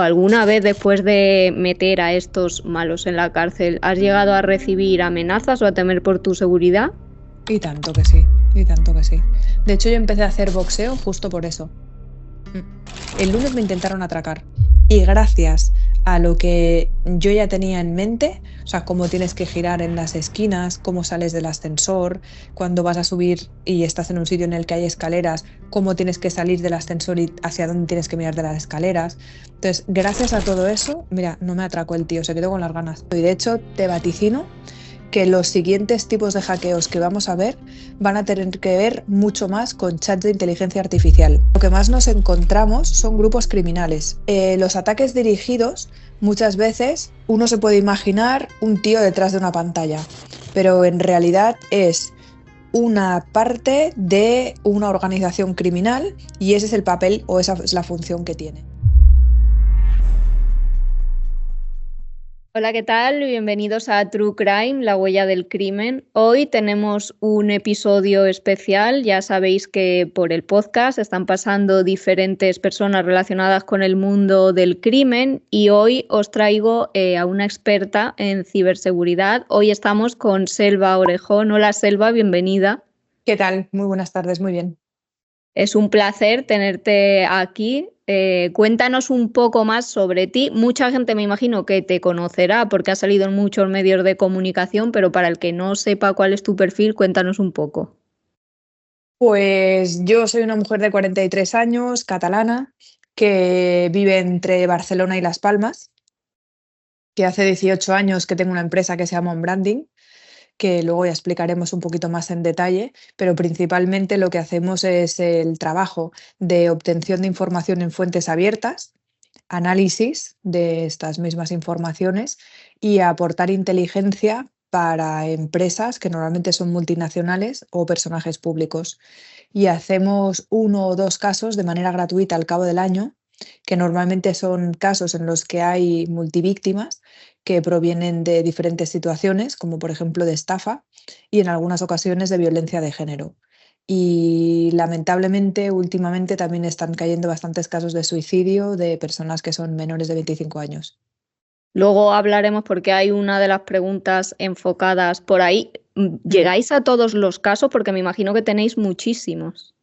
¿Alguna vez después de meter a estos malos en la cárcel, has llegado a recibir amenazas o a temer por tu seguridad? Y tanto que sí, y tanto que sí. De hecho, yo empecé a hacer boxeo justo por eso. Mm. El lunes me intentaron atracar y gracias a lo que yo ya tenía en mente, o sea, cómo tienes que girar en las esquinas, cómo sales del ascensor, cuando vas a subir y estás en un sitio en el que hay escaleras, cómo tienes que salir del ascensor y hacia dónde tienes que mirar de las escaleras. Entonces, gracias a todo eso, mira, no me atracó el tío, se quedó con las ganas. Y de hecho, te vaticino que los siguientes tipos de hackeos que vamos a ver van a tener que ver mucho más con chats de inteligencia artificial. Lo que más nos encontramos son grupos criminales. Los ataques dirigidos, muchas veces uno se puede imaginar un tío detrás de una pantalla, pero en realidad es una parte de una organización criminal y ese es el papel o esa es la función que tiene. Hola, ¿qué tal? Bienvenidos a True Crime, la huella del crimen. Hoy tenemos un episodio especial. Ya sabéis que por el podcast están pasando diferentes personas relacionadas con el mundo del crimen y hoy os traigo a una experta en ciberseguridad. Hoy estamos con Selva Orejón. Hola, Selva, bienvenida. ¿Qué tal? Muy buenas tardes, muy bien. Es un placer tenerte aquí. Cuéntanos un poco más sobre ti. Mucha gente me imagino que te conocerá porque has salido en muchos medios de comunicación, pero para el que no sepa cuál es tu perfil, cuéntanos un poco. Pues yo soy una mujer de 43 años, catalana, que vive entre Barcelona y Las Palmas, que hace 18 años que tengo una empresa que se llama On Branding, que luego ya explicaremos un poquito más en detalle, pero principalmente lo que hacemos es el trabajo de obtención de información en fuentes abiertas, análisis de estas mismas informaciones y aportar inteligencia para empresas que normalmente son multinacionales o personajes públicos. Y hacemos uno o dos casos de manera gratuita al cabo del año, que normalmente son casos en los que hay multivíctimas que provienen de diferentes situaciones, como por ejemplo de estafa y en algunas ocasiones de violencia de género. Y lamentablemente últimamente también están cayendo bastantes casos de suicidio de personas que son menores de 25 años. Luego hablaremos porque hay una de las preguntas enfocadas por ahí. Mm. ¿Llegáis a todos los casos? Porque me imagino que tenéis muchísimos.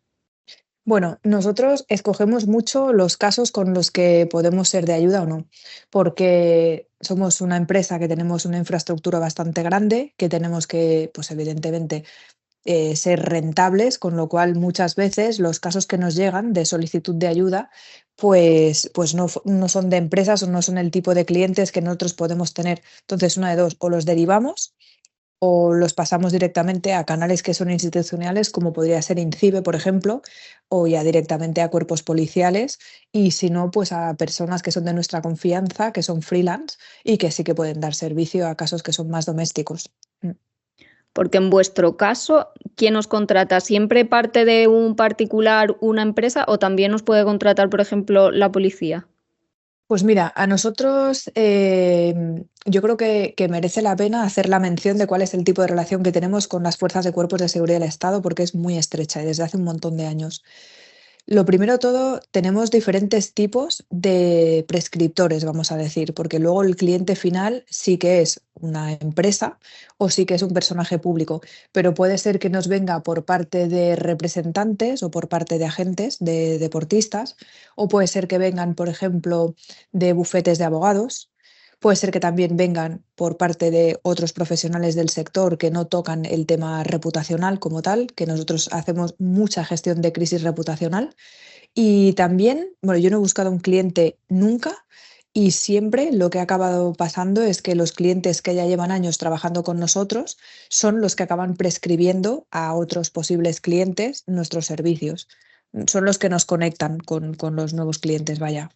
Bueno, nosotros escogemos mucho los casos con los que podemos ser de ayuda o no, porque somos una empresa que tenemos una infraestructura bastante grande, que tenemos que, pues evidentemente, ser rentables, con lo cual muchas veces los casos que nos llegan de solicitud de ayuda, pues no, no son de empresas o no son el tipo de clientes que nosotros podemos tener. Entonces, una de dos, o los derivamos o los pasamos directamente a canales que son institucionales, como podría ser INCIBE, por ejemplo, o ya directamente a cuerpos policiales, y si no, pues a personas que son de nuestra confianza, que son freelance y que sí que pueden dar servicio a casos que son más domésticos. Mm. Porque en vuestro caso, ¿quién os contrata? ¿Siempre parte de un particular, una empresa, o también os puede contratar, por ejemplo, la policía? Pues mira, a nosotros yo creo que merece la pena hacer la mención de cuál es el tipo de relación que tenemos con las fuerzas de cuerpos de seguridad del Estado, porque es muy estrecha y desde hace un montón de años. Lo primero de todo, tenemos diferentes tipos de prescriptores, vamos a decir, porque luego el cliente final sí que es una empresa o sí que es un personaje público, pero puede ser que nos venga por parte de representantes o por parte de agentes, de deportistas, o puede ser que vengan, por ejemplo, de bufetes de abogados. Puede ser que también vengan por parte de otros profesionales del sector que no tocan el tema reputacional como tal, que nosotros hacemos mucha gestión de crisis reputacional. Y también, bueno, yo no he buscado un cliente nunca y siempre lo que ha acabado pasando es que los clientes que ya llevan años trabajando con nosotros son los que acaban prescribiendo a otros posibles clientes nuestros servicios. Son los que nos conectan con los nuevos clientes, vaya.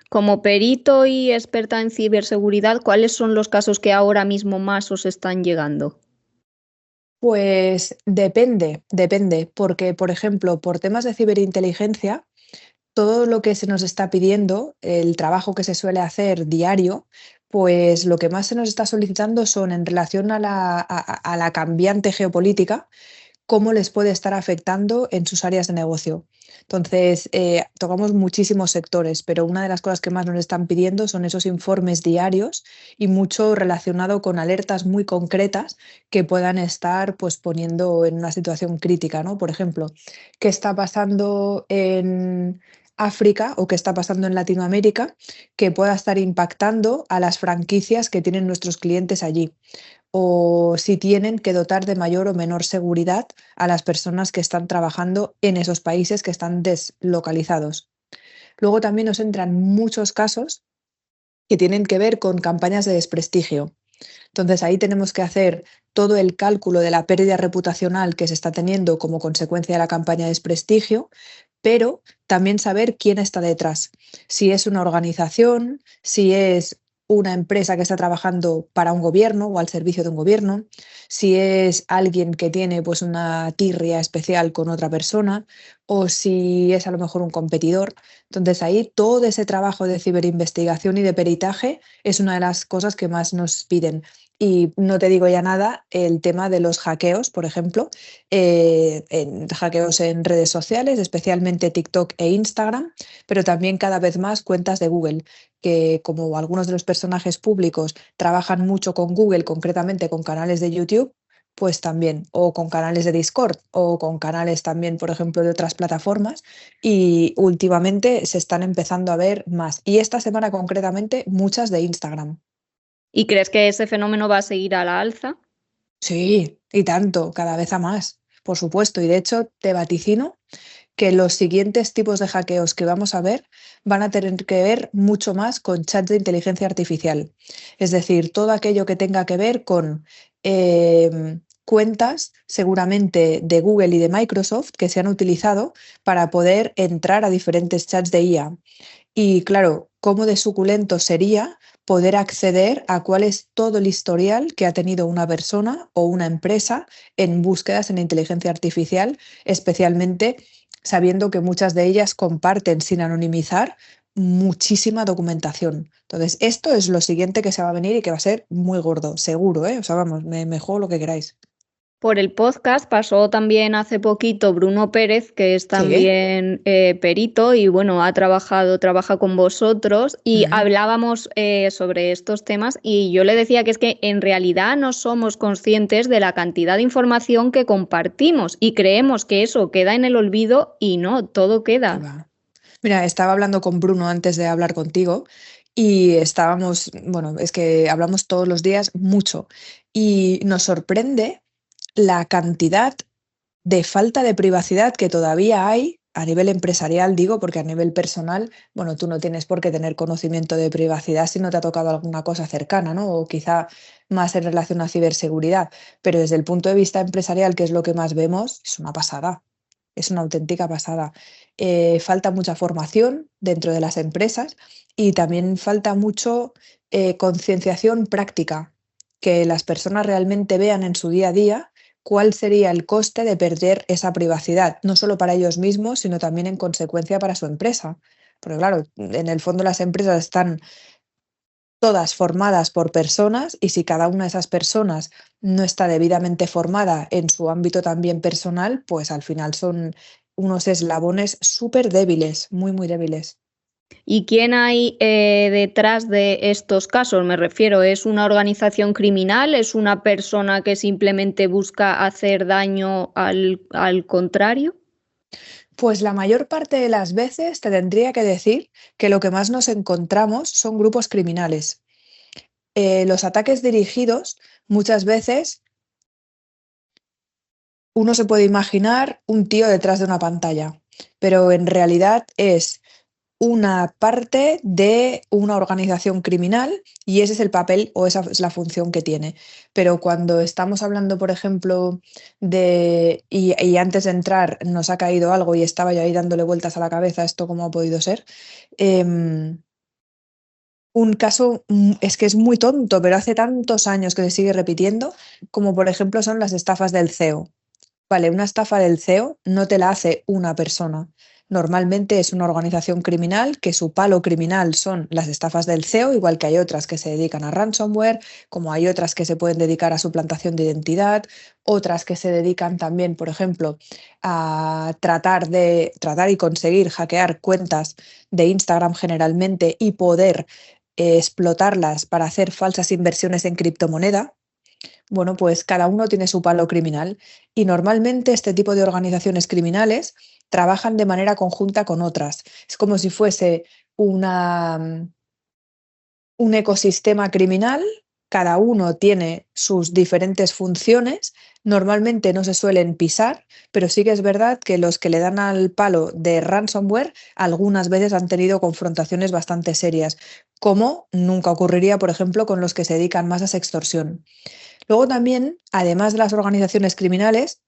Como perito y experta en ciberseguridad, ¿cuáles son los casos que ahora mismo más os están llegando? Pues depende, porque, por ejemplo, por temas de ciberinteligencia, todo lo que se nos está pidiendo, el trabajo que se suele hacer diario, pues lo que más se nos está solicitando son en relación a la cambiante geopolítica, cómo les puede estar afectando en sus áreas de negocio. Entonces, tocamos muchísimos sectores, pero una de las cosas que más nos están pidiendo son esos informes diarios y mucho relacionado con alertas muy concretas que puedan estar pues, poniendo en una situación crítica, ¿no? Por ejemplo, ¿qué está pasando en África o qué está pasando en Latinoamérica que pueda estar impactando a las franquicias que tienen nuestros clientes allí? O si tienen que dotar de mayor o menor seguridad a las personas que están trabajando en esos países que están deslocalizados. Luego también nos entran muchos casos que tienen que ver con campañas de desprestigio. Entonces ahí tenemos que hacer todo el cálculo de la pérdida reputacional que se está teniendo como consecuencia de la campaña de desprestigio, pero también saber quién está detrás. Si es una organización, si es una empresa que está trabajando para un gobierno o al servicio de un gobierno, si es alguien que tiene pues una tirria especial con otra persona o si es a lo mejor un competidor. Entonces ahí todo ese trabajo de ciberinvestigación y de peritaje es una de las cosas que más nos piden. Y no te digo ya nada el tema de los hackeos, por ejemplo, en hackeos en redes sociales, especialmente TikTok e Instagram, pero también cada vez más cuentas de Google, que como algunos de los personajes públicos trabajan mucho con Google, concretamente con canales de YouTube, pues también, o con canales de Discord, o con canales también, por ejemplo, de otras plataformas, y últimamente se están empezando a ver más. Y esta semana concretamente, muchas de Instagram. ¿Y crees que ese fenómeno va a seguir a la alza? Sí, y tanto, cada vez a más, por supuesto. Y de hecho, te vaticino que los siguientes tipos de hackeos que vamos a ver van a tener que ver mucho más con chats de inteligencia artificial. Es decir, todo aquello que tenga que ver con cuentas, seguramente de Google y de Microsoft, que se han utilizado para poder entrar a diferentes chats de IA. Y claro, cómo de suculento sería poder acceder a cuál es todo el historial que ha tenido una persona o una empresa en búsquedas en inteligencia artificial, especialmente sabiendo que muchas de ellas comparten sin anonimizar muchísima documentación. Entonces, esto es lo siguiente que se va a venir y que va a ser muy gordo, seguro, ¿eh? O sea, vamos, me juego lo que queráis. Por el podcast pasó también hace poquito Bruno Pérez, que es Sí. también perito y bueno, trabaja con vosotros y Mm. hablábamos sobre estos temas y yo le decía que es que en realidad no somos conscientes de la cantidad de información que compartimos y creemos que eso queda en el olvido y no, todo ¿Qué queda. va? Mira, estaba hablando con Bruno antes de hablar contigo y estábamos, bueno, es que hablamos todos los días mucho y nos sorprende la cantidad de falta de privacidad que todavía hay a nivel empresarial, digo, porque a nivel personal, bueno, tú no tienes por qué tener conocimiento de privacidad si no te ha tocado alguna cosa cercana, ¿no? O quizá más en relación a ciberseguridad, pero desde el punto de vista empresarial, que es lo que más vemos, es una pasada. Es una auténtica pasada. Falta mucha formación dentro de las empresas y también falta mucho concienciación práctica, que las personas realmente vean en su día a día cuál sería el coste de perder esa privacidad, no solo para ellos mismos, sino también en consecuencia para su empresa. Porque claro, en el fondo las empresas están todas formadas por personas y si cada una de esas personas no está debidamente formada en su ámbito también personal, pues al final son unos eslabones súper débiles, muy, muy débiles. ¿Y quién hay detrás de estos casos? Me refiero, ¿es una organización criminal? ¿Es una persona que simplemente busca hacer daño al contrario? Pues la mayor parte de las veces te tendría que decir que lo que más nos encontramos son grupos criminales. Los ataques dirigidos muchas veces uno se puede imaginar un tío detrás de una pantalla, pero en realidad es una parte de una organización criminal y ese es el papel o esa es la función que tiene. Pero cuando estamos hablando, por ejemplo, y antes de entrar nos ha caído algo y estaba yo ahí dándole vueltas a la cabeza, esto cómo ha podido ser, em, un caso es que es muy tonto, pero hace tantos años que se sigue repitiendo, como por ejemplo son las estafas del CEO. Vale, una estafa del CEO no te la hace una persona. Normalmente es una organización criminal que su palo criminal son las estafas del CEO, igual que hay otras que se dedican a ransomware, como hay otras que se pueden dedicar a suplantación de identidad, otras que se dedican también, por ejemplo, a tratar y conseguir hackear cuentas de Instagram generalmente y poder explotarlas para hacer falsas inversiones en criptomoneda. Bueno, pues cada uno tiene su palo criminal y normalmente este tipo de organizaciones criminales trabajan de manera conjunta con otras. Es como si fuese una, un ecosistema criminal, cada uno tiene sus diferentes funciones, normalmente no se suelen pisar, pero sí que es verdad que los que le dan al palo de ransomware algunas veces han tenido confrontaciones bastante serias, como nunca ocurriría, por ejemplo, con los que se dedican más a esa extorsión. Luego también, además de las organizaciones criminales,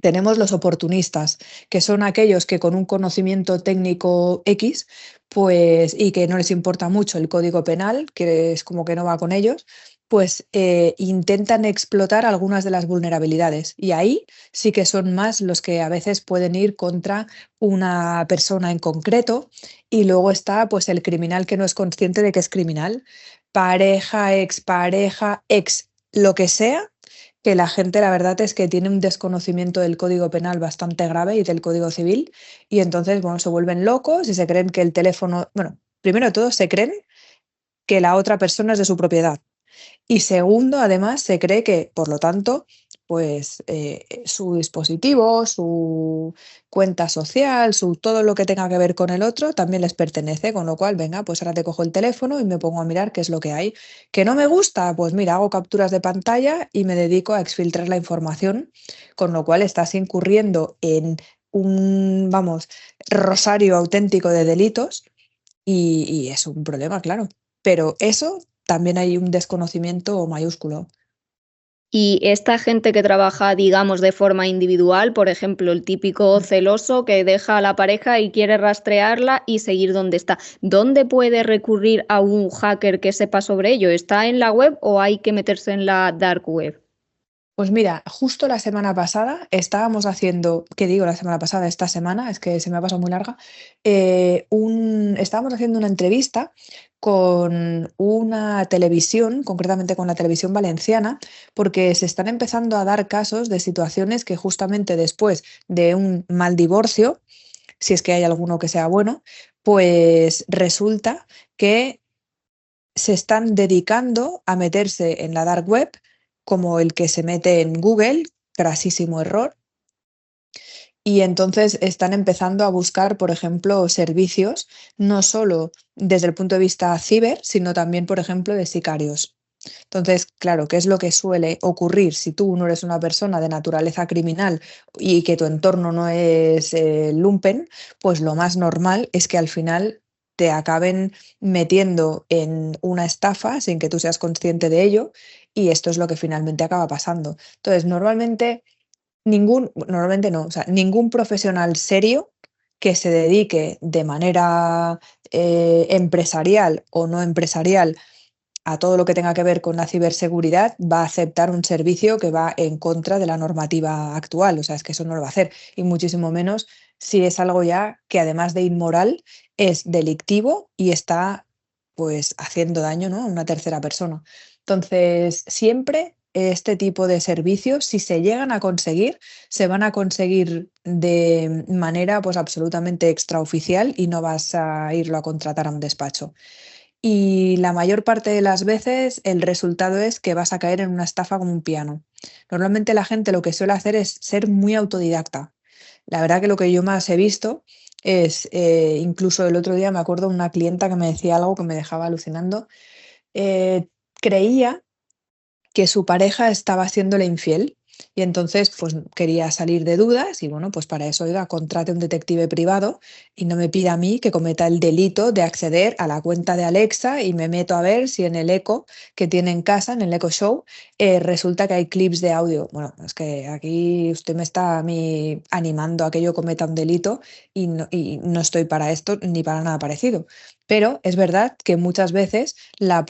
tenemos los oportunistas, que son aquellos que con un conocimiento técnico X, pues, y que no les importa mucho el código penal, que es como que no va con ellos, pues intentan explotar algunas de las vulnerabilidades. Y ahí sí que son más los que a veces pueden ir contra una persona en concreto. Y luego está pues el criminal que no es consciente de que es criminal. Pareja, ex, lo que sea, que la gente, la verdad es que tiene un desconocimiento del código penal bastante grave y del código civil, y entonces, bueno, se vuelven locos y se creen que el teléfono, bueno, primero de todo, se creen que la otra persona es de su propiedad. Y segundo, además, se cree que, por lo tanto, pues su dispositivo, su cuenta social, su todo lo que tenga que ver con el otro, también les pertenece, con lo cual, venga, pues ahora te cojo el teléfono y me pongo a mirar qué es lo que hay. ¿Que no me gusta? Pues mira, hago capturas de pantalla y me dedico a exfiltrar la información, con lo cual estás incurriendo en un, vamos, rosario auténtico de delitos y es un problema, claro. Pero eso también hay un desconocimiento mayúsculo. Y esta gente que trabaja, digamos, de forma individual, por ejemplo, el típico Mm. celoso que deja a la pareja y quiere rastrearla y seguir donde está, ¿dónde puede recurrir a un hacker que sepa sobre ello? ¿Está en la web o hay que meterse en la dark web? Pues mira, justo la semana pasada estábamos haciendo, ¿qué digo la semana pasada? Esta semana, es que se me ha pasado muy larga, estábamos haciendo una entrevista con una televisión, concretamente con la televisión valenciana, porque se están empezando a dar casos de situaciones que justamente después de un mal divorcio, si es que hay alguno que sea bueno, pues resulta que se están dedicando a meterse en la dark web, como el que se mete en Google, grasísimo error, y entonces están empezando a buscar, por ejemplo, servicios, no solo desde el punto de vista ciber, sino también, por ejemplo, de sicarios. Entonces, claro, ¿qué es lo que suele ocurrir si tú no eres una persona de naturaleza criminal y que tu entorno no es lumpen? Pues lo más normal es que al final te acaben metiendo en una estafa sin que tú seas consciente de ello, y esto es lo que finalmente acaba pasando. Entonces, normalmente no, o sea, ningún profesional serio que se dedique de manera empresarial o no empresarial a todo lo que tenga que ver con la ciberseguridad va a aceptar un servicio que va en contra de la normativa actual. O sea, es que eso no lo va a hacer. Y muchísimo menos si es algo ya que, además de inmoral, es delictivo y está pues haciendo daño, ¿no?, a una tercera persona. Entonces, siempre este tipo de servicios, si se llegan a conseguir, se van a conseguir de manera pues absolutamente extraoficial y no vas a irlo a contratar a un despacho. Y la mayor parte de las veces el resultado es que vas a caer en una estafa como un piano. Normalmente la gente lo que suele hacer es ser muy autodidacta. La verdad que lo que yo más he visto es, incluso el otro día me acuerdo una clienta que me decía algo que me dejaba alucinando. Creía que su pareja estaba haciéndole infiel y entonces pues quería salir de dudas y bueno, pues para eso, oiga, contrate un detective privado y no me pida a mí que cometa el delito de acceder a la cuenta de Alexa y me meto a ver si en el Echo que tiene en casa, en el Echo Show, resulta que hay clips de audio. Bueno, es que aquí usted me está a mí animando a que yo cometa un delito y no estoy para esto ni para nada parecido. Pero es verdad que muchas veces el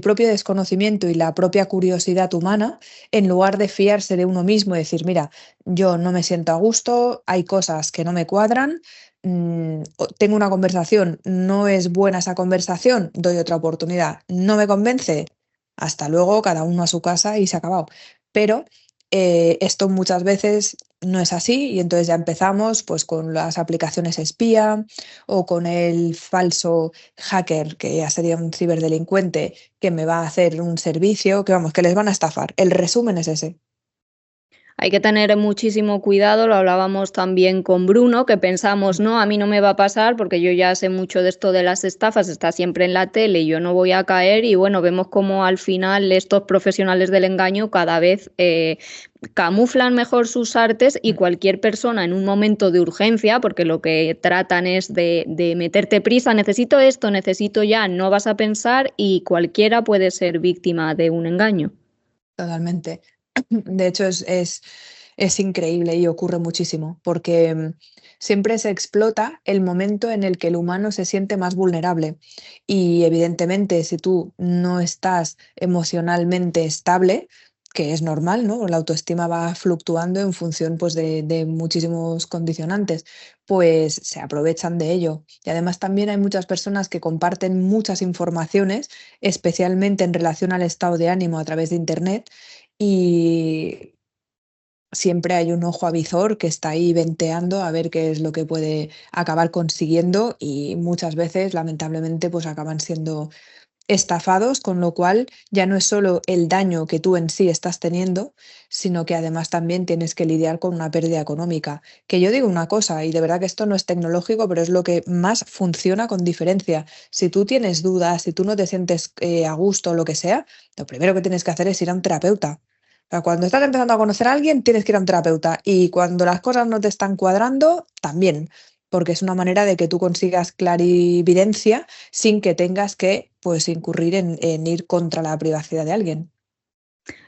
propio desconocimiento y la propia curiosidad humana, en lugar de fiarse de uno mismo y decir, mira, yo no me siento a gusto, hay cosas que no me cuadran, tengo una conversación, no es buena esa conversación, doy otra oportunidad, no me convence, hasta luego, cada uno a su casa y se ha acabado. Pero esto muchas veces no es así y entonces ya empezamos pues con las aplicaciones espía o con el falso hacker, que ya sería un ciberdelincuente que me va a hacer un servicio, que vamos, que les van a estafar. El resumen es ese. Hay que tener muchísimo cuidado, lo hablábamos también con Bruno, que pensamos, no, a mí no me va a pasar porque yo ya sé mucho de esto de las estafas, está siempre en la tele y yo no voy a caer y bueno, vemos como al final estos profesionales del engaño cada vez camuflan mejor sus artes y cualquier persona en un momento de urgencia, porque lo que tratan es de meterte prisa, necesito esto, necesito ya, no vas a pensar y cualquiera puede ser víctima de un engaño. Totalmente. De hecho, es increíble y ocurre muchísimo, porque siempre se explota el momento en el que el humano se siente más vulnerable. Y evidentemente, si tú no estás emocionalmente estable, que es normal, ¿no? La autoestima va fluctuando en función pues, de muchísimos condicionantes, pues se aprovechan de ello. Y además también hay muchas personas que comparten muchas informaciones, especialmente en relación al estado de ánimo a través de Internet y siempre hay un ojo avizor que está ahí venteando a ver qué es lo que puede acabar consiguiendo y muchas veces, lamentablemente, pues acaban siendo estafados, con lo cual ya no es solo el daño que tú en sí estás teniendo, sino que además también tienes que lidiar con una pérdida económica. Que yo digo una cosa, y de verdad que esto no es tecnológico, pero es lo que más funciona con diferencia. Si tú tienes dudas, si tú no te sientes a gusto o lo que sea, lo primero que tienes que hacer es ir a un terapeuta. O sea, cuando estás empezando a conocer a alguien, tienes que ir a un terapeuta. Y cuando las cosas no te están cuadrando, también, porque es una manera de que tú consigas clarividencia sin que tengas que, pues, incurrir en ir contra la privacidad de alguien.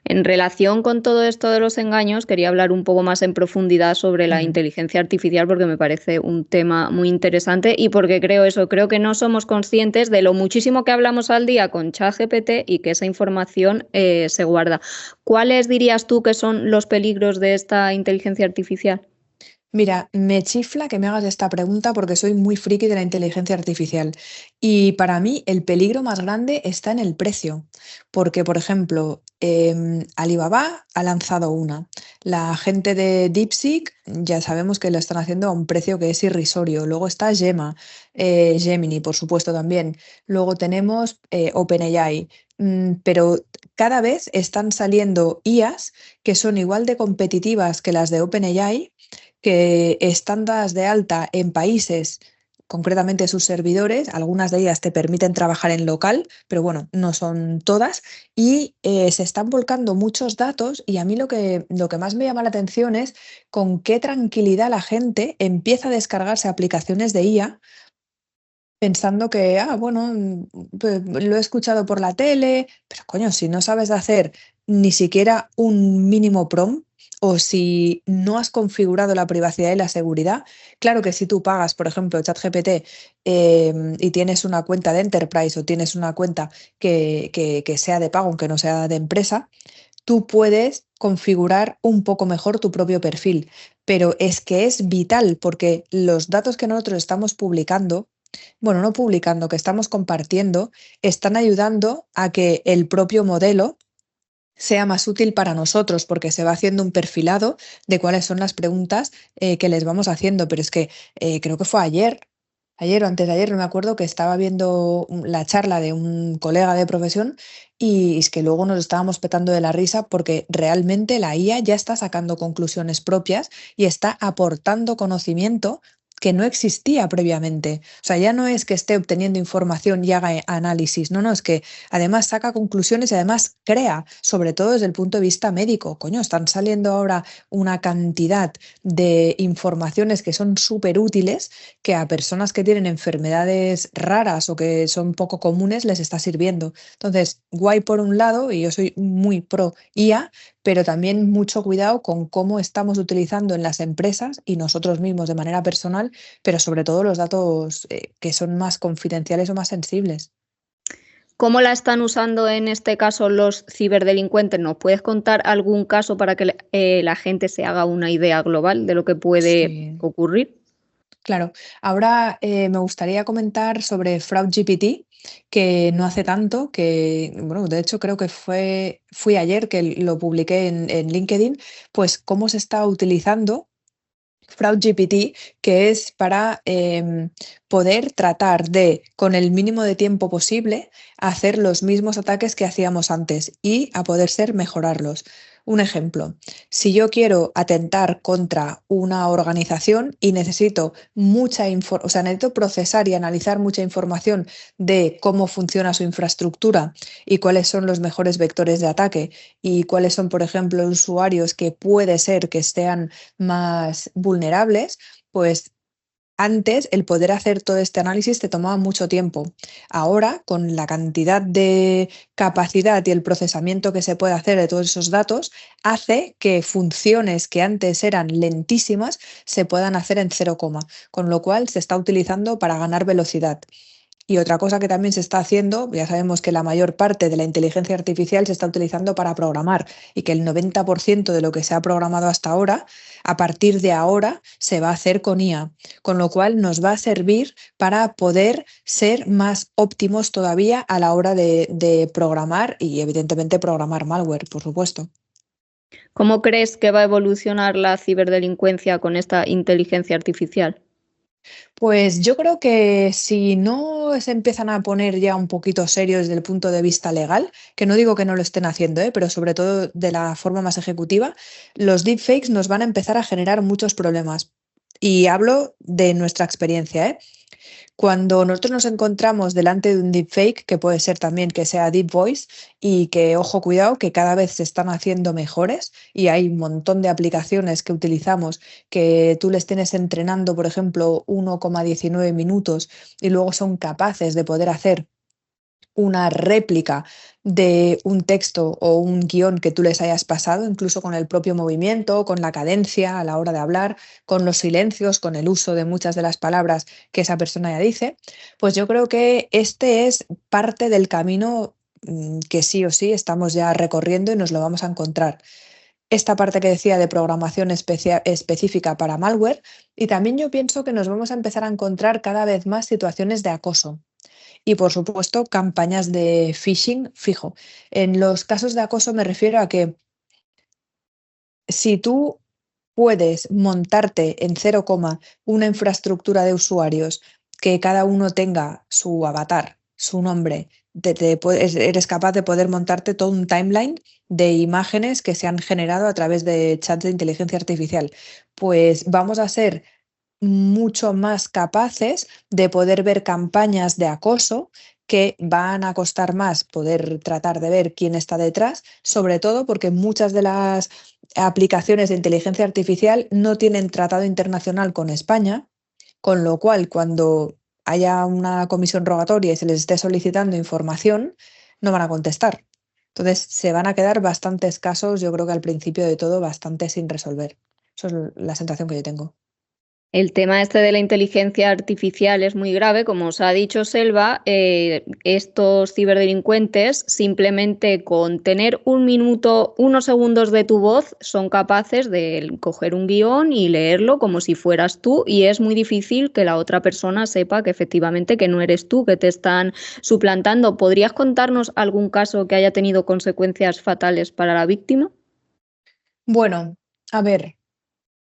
En relación con todo esto de los engaños, quería hablar un poco más en profundidad sobre la Mm. inteligencia artificial porque me parece un tema muy interesante y porque creo eso, creo que no somos conscientes de lo muchísimo que hablamos al día con ChatGPT y que esa información se guarda. ¿Cuáles dirías tú que son los peligros de esta inteligencia artificial? Mira, me chifla que me hagas esta pregunta porque soy muy friki de la inteligencia artificial. Y para mí el peligro más grande está en el precio. Porque, por ejemplo, Alibaba ha lanzado una. La gente de DeepSeek ya sabemos que lo están haciendo a un precio que es irrisorio. Luego está Gemini, por supuesto, también. Luego tenemos OpenAI. Pero cada vez están saliendo IAs que son igual de competitivas que las de OpenAI, que están dadas de alta en países, concretamente sus servidores, algunas de ellas te permiten trabajar en local, pero bueno, no son todas, y se están volcando muchos datos y a mí lo que más me llama la atención es con qué tranquilidad la gente empieza a descargarse aplicaciones de IA pensando que, bueno, pues lo he escuchado por la tele, pero coño, si no sabes hacer ni siquiera un mínimo prompt o si no has configurado la privacidad y la seguridad, claro que si tú pagas, por ejemplo, ChatGPT y tienes una cuenta de Enterprise o tienes una cuenta que sea de pago, aunque no sea de empresa, tú puedes configurar un poco mejor tu propio perfil. Pero es que es vital porque los datos que nosotros estamos publicando, bueno, no publicando, que estamos compartiendo, están ayudando a que el propio modelo sea más útil para nosotros, porque se va haciendo un perfilado de cuáles son las preguntas que les vamos haciendo. Pero es que creo que fue ayer o antes de ayer, no me acuerdo, que estaba viendo la charla de un colega de profesión y es que luego nos estábamos petando de la risa porque realmente la IA ya está sacando conclusiones propias y está aportando conocimiento que no existía previamente. O sea, ya no es que esté obteniendo información y haga análisis, no, no, es que además saca conclusiones y además crea, sobre todo desde el punto de vista médico. Coño, están saliendo ahora una cantidad de informaciones que son súper útiles que a personas que tienen enfermedades raras o que son poco comunes les está sirviendo. Entonces, guay por un lado, y yo soy muy pro IA, pero también mucho cuidado con cómo estamos utilizando en las empresas y nosotros mismos de manera personal personal, pero sobre todo los datos que son más confidenciales o más sensibles. ¿Cómo la están usando en este caso los ciberdelincuentes? ¿Nos puedes contar algún caso para que la gente se haga una idea global de lo que puede Sí. ocurrir? Claro, ahora me gustaría comentar sobre FraudGPT, que no hace tanto, que, bueno, de hecho creo que fui ayer que lo publiqué en LinkedIn, pues cómo se está utilizando FraudGPT, que es para poder tratar de, con el mínimo de tiempo posible, hacer los mismos ataques que hacíamos antes y, a poder ser, mejorarlos. Un ejemplo, si yo quiero atentar contra una organización y necesito o sea, necesito procesar y analizar mucha información de cómo funciona su infraestructura y cuáles son los mejores vectores de ataque y cuáles son, por ejemplo, usuarios que puede ser que sean más vulnerables, pues antes el poder hacer todo este análisis te tomaba mucho tiempo. Ahora, con la cantidad de capacidad y el procesamiento que se puede hacer de todos esos datos, hace que funciones que antes eran lentísimas se puedan hacer en cero coma, con lo cual se está utilizando para ganar velocidad. Y otra cosa que también se está haciendo, ya sabemos que la mayor parte de la inteligencia artificial se está utilizando para programar y que el 90% de lo que se ha programado hasta ahora, a partir de ahora, se va a hacer con IA, con lo cual nos va a servir para poder ser más óptimos todavía a la hora de programar y evidentemente programar malware, por supuesto. ¿Cómo crees que va a evolucionar la ciberdelincuencia con esta inteligencia artificial? Pues yo creo que si no se empiezan a poner ya un poquito serios desde el punto de vista legal, que no digo que no lo estén haciendo, pero sobre todo de la forma más ejecutiva, los deepfakes nos van a empezar a generar muchos problemas. Y hablo de nuestra experiencia, ¿eh? Cuando nosotros nos encontramos delante de un deepfake, que puede ser también que sea deep voice, y que, ojo, cuidado, que cada vez se están haciendo mejores y hay un montón de aplicaciones que utilizamos que tú les tienes entrenando, por ejemplo, 1,19 minutos y luego son capaces de poder hacer una réplica de un texto o un guión que tú les hayas pasado, incluso con el propio movimiento, con la cadencia a la hora de hablar, con los silencios, con el uso de muchas de las palabras que esa persona ya dice, pues yo creo que este es parte del camino que sí o sí estamos ya recorriendo y nos lo vamos a encontrar. Esta parte que decía de programación específica para malware, y también yo pienso que nos vamos a empezar a encontrar cada vez más situaciones de acoso. Y por supuesto, campañas de phishing fijo. En los casos de acoso me refiero a que si tú puedes montarte en cero coma una infraestructura de usuarios que cada uno tenga su avatar, su nombre, eres capaz de poder montarte todo un timeline de imágenes que se han generado a través de chats de inteligencia artificial. Pues vamos a ser mucho más capaces de poder ver campañas de acoso que van a costar más poder tratar de ver quién está detrás, sobre todo porque muchas de las aplicaciones de inteligencia artificial no tienen tratado internacional con España, con lo cual cuando haya una comisión rogatoria y se les esté solicitando información, no van a contestar. Entonces se van a quedar bastantes casos, yo creo que al principio de todo, bastante sin resolver. Eso es la sensación que yo tengo. El tema este de la inteligencia artificial es muy grave, como os ha dicho Selva, estos ciberdelincuentes simplemente con tener un minuto, unos segundos de tu voz son capaces de coger un guión y leerlo como si fueras tú y es muy difícil que la otra persona sepa que efectivamente que no eres tú, que te están suplantando. ¿Podrías contarnos algún caso que haya tenido consecuencias fatales para la víctima? Bueno, a ver,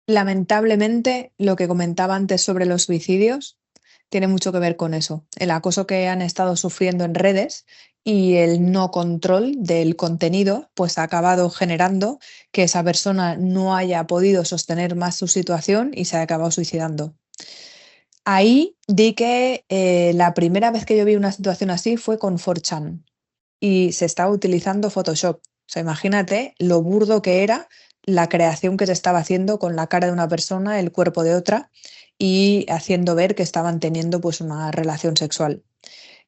lamentablemente lo que comentaba antes sobre los suicidios tiene mucho que ver con eso, el acoso que han estado sufriendo en redes y el no control del contenido, pues ha acabado generando que esa persona no haya podido sostener más su situación y se ha acabado suicidando. Ahí di que la primera vez que yo vi una situación así fue con 4chan y se estaba utilizando Photoshop. O sea, imagínate lo burdo que era la creación que se estaba haciendo con la cara de una persona, el cuerpo de otra y haciendo ver que estaban teniendo pues una relación sexual.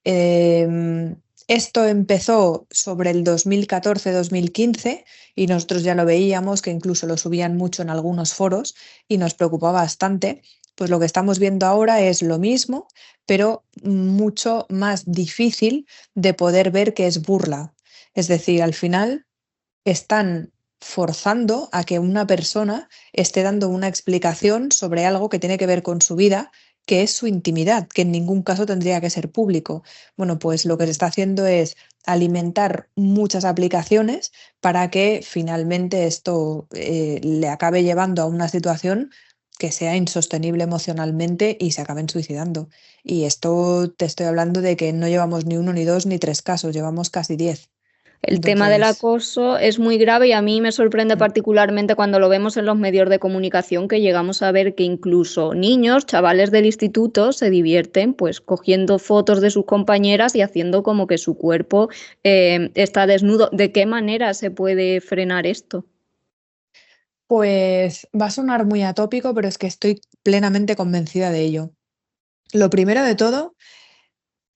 Esto empezó sobre el 2014-2015 y nosotros ya lo veíamos, que incluso lo subían mucho en algunos foros y nos preocupaba bastante Pues lo que estamos viendo ahora es lo mismo, pero mucho más difícil de poder ver que es burla. Es decir, al final están forzando a que una persona esté dando una explicación sobre algo que tiene que ver con su vida, que es su intimidad, que en ningún caso tendría que ser público. Bueno, pues lo que se está haciendo es alimentar muchas aplicaciones para que finalmente esto le acabe llevando a una situación que sea insostenible emocionalmente y se acaben suicidando. Y esto te estoy hablando de que no llevamos ni uno, ni dos, ni tres casos, llevamos casi 10. El tema del Entonces, acoso es muy grave y a mí me sorprende mm, particularmente cuando lo vemos en los medios de comunicación, que llegamos a ver que incluso niños, chavales del instituto, se divierten pues cogiendo fotos de sus compañeras y haciendo como que su cuerpo está desnudo. ¿De qué manera se puede frenar esto? pues va a sonar muy atópico, pero es que estoy plenamente convencida de ello. Lo primero de todo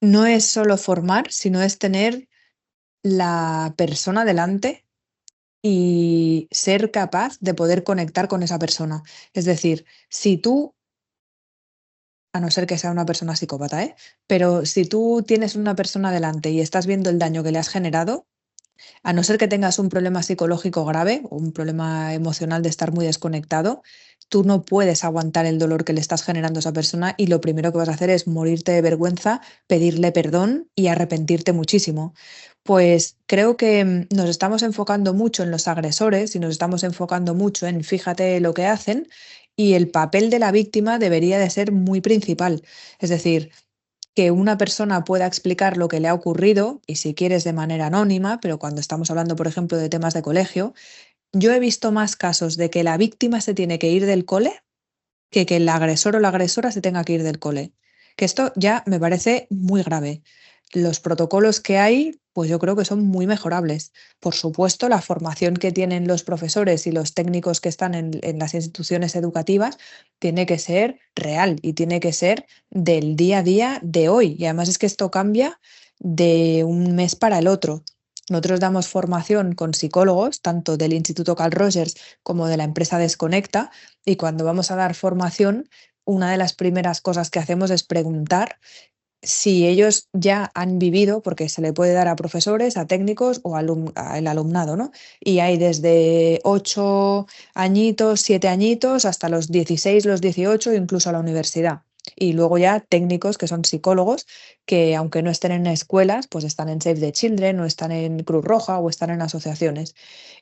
no es solo formar, sino es tener la persona delante y ser capaz de poder conectar con esa persona. Es decir, si tú, a no ser que sea una persona psicópata, ¿eh? Pero si tú tienes una persona delante y estás viendo el daño que le has generado, a no ser que tengas un problema psicológico grave o un problema emocional de estar muy desconectado, tú no puedes aguantar el dolor que le estás generando a esa persona y lo primero que vas a hacer es morirte de vergüenza, pedirle perdón y arrepentirte muchísimo. Pues creo que nos estamos enfocando mucho en los agresores y nos estamos enfocando mucho en fíjate lo que hacen y el papel de la víctima debería de ser muy principal. Es decir, que una persona pueda explicar lo que le ha ocurrido, y si quieres de manera anónima, pero cuando estamos hablando, por ejemplo, de temas de colegio, yo he visto más casos de que la víctima se tiene que ir del cole que el agresor o la agresora se tenga que ir del cole. Que esto ya me parece muy grave. Los protocolos que hay, pues yo creo que son muy mejorables. Por supuesto, la formación que tienen los profesores y los técnicos que están en las instituciones educativas tiene que ser real y tiene que ser del día a día de hoy. Y además es que esto cambia de un mes para el otro. Nosotros damos formación con psicólogos, tanto del Instituto Carl Rogers como de la empresa Desconecta, y cuando vamos a dar formación, una de las primeras cosas que hacemos es preguntar si ellos ya han vivido, porque se le puede dar a profesores, a técnicos o al alumnado, ¿no? Y hay desde 8 añitos, 7 añitos, hasta los 16, los 18, incluso a la universidad. Y luego ya técnicos que son psicólogos, que aunque no estén en escuelas, pues están en Save the Children o están en Cruz Roja o están en asociaciones.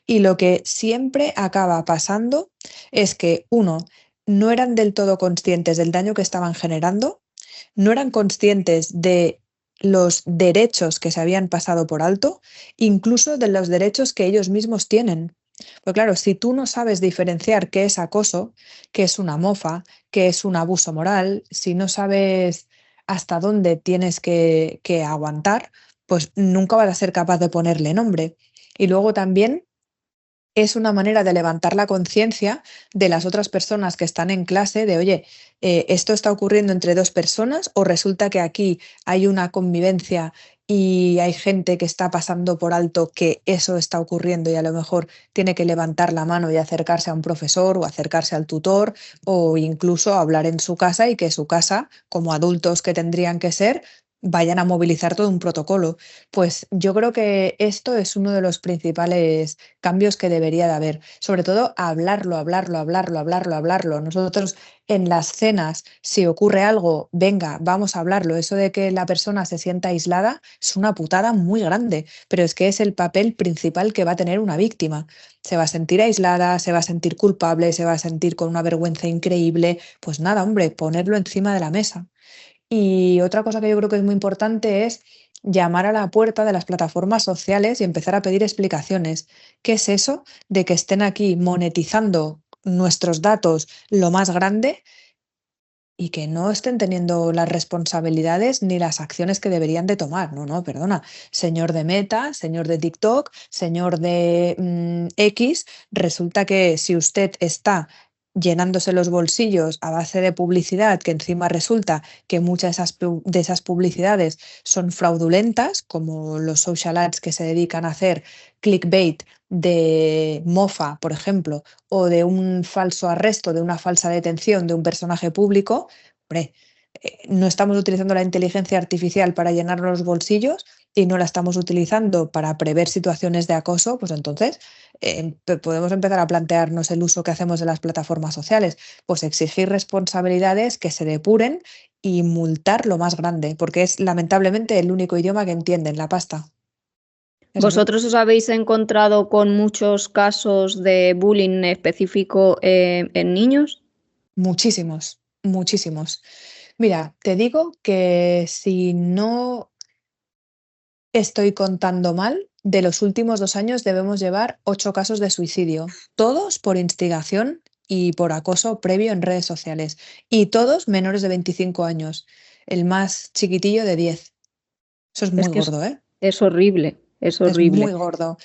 Y lo que siempre acaba pasando es que, uno, no eran del todo conscientes del daño que estaban generando, no eran conscientes de los derechos que se habían pasado por alto, incluso de los derechos que ellos mismos tienen. Pues claro, si tú no sabes diferenciar qué es acoso, qué es una mofa, qué es un abuso moral, si no sabes hasta dónde tienes que aguantar, pues nunca vas a ser capaz de ponerle nombre. Y luego también es una manera de levantar la conciencia de las otras personas que están en clase de, oye, esto está ocurriendo entre dos personas o resulta que aquí hay una convivencia y hay gente que está pasando por alto que eso está ocurriendo y a lo mejor tiene que levantar la mano y acercarse a un profesor o acercarse al tutor o incluso hablar en su casa y que su casa, como adultos que tendrían que ser, vayan a movilizar todo un protocolo. Pues yo creo que esto es uno de los principales cambios que debería de haber. Sobre todo hablarlo, hablarlo, hablarlo, hablarlo, hablarlo. Nosotros en las cenas, si ocurre algo, venga, vamos a hablarlo. Eso de que la persona se sienta aislada es una putada muy grande, pero es que es el papel principal que va a tener una víctima. Se va a sentir aislada, se va a sentir culpable, se va a sentir con una vergüenza increíble. Pues nada, hombre, ponerlo encima de la mesa. Y otra cosa que yo creo que es muy importante es llamar a la puerta de las plataformas sociales y empezar a pedir explicaciones. ¿Qué es eso de que estén aquí monetizando nuestros datos lo más grande y que no estén teniendo las responsabilidades ni las acciones que deberían de tomar? No, no, perdona. Señor de Meta, señor de TikTok, señor de X, resulta que si usted está llenándose los bolsillos a base de publicidad, que encima resulta que muchas de esas publicidades son fraudulentas, como los social ads que se dedican a hacer clickbait de mofa, por ejemplo, o de un falso arresto, de una falsa detención de un personaje público. Hombre, no estamos utilizando la inteligencia artificial para llenar los bolsillos y no la estamos utilizando para prever situaciones de acoso, pues entonces podemos empezar a plantearnos el uso que hacemos de las plataformas sociales, pues exigir responsabilidades que se depuren y multar lo más grande, porque es lamentablemente el único idioma que entienden, la pasta. Es así. ¿Vosotros os habéis encontrado con muchos casos de bullying específico en niños? Muchísimos, muchísimos. Mira, te digo que si no estoy contando mal, de los últimos 2 años debemos llevar 8 casos de suicidio, todos por instigación y por acoso previo en redes sociales, y todos menores de 25 años, el más chiquitillo de 10. Eso es Es muy que gordo, ¿eh? es horrible, es Es muy horrible. gordo.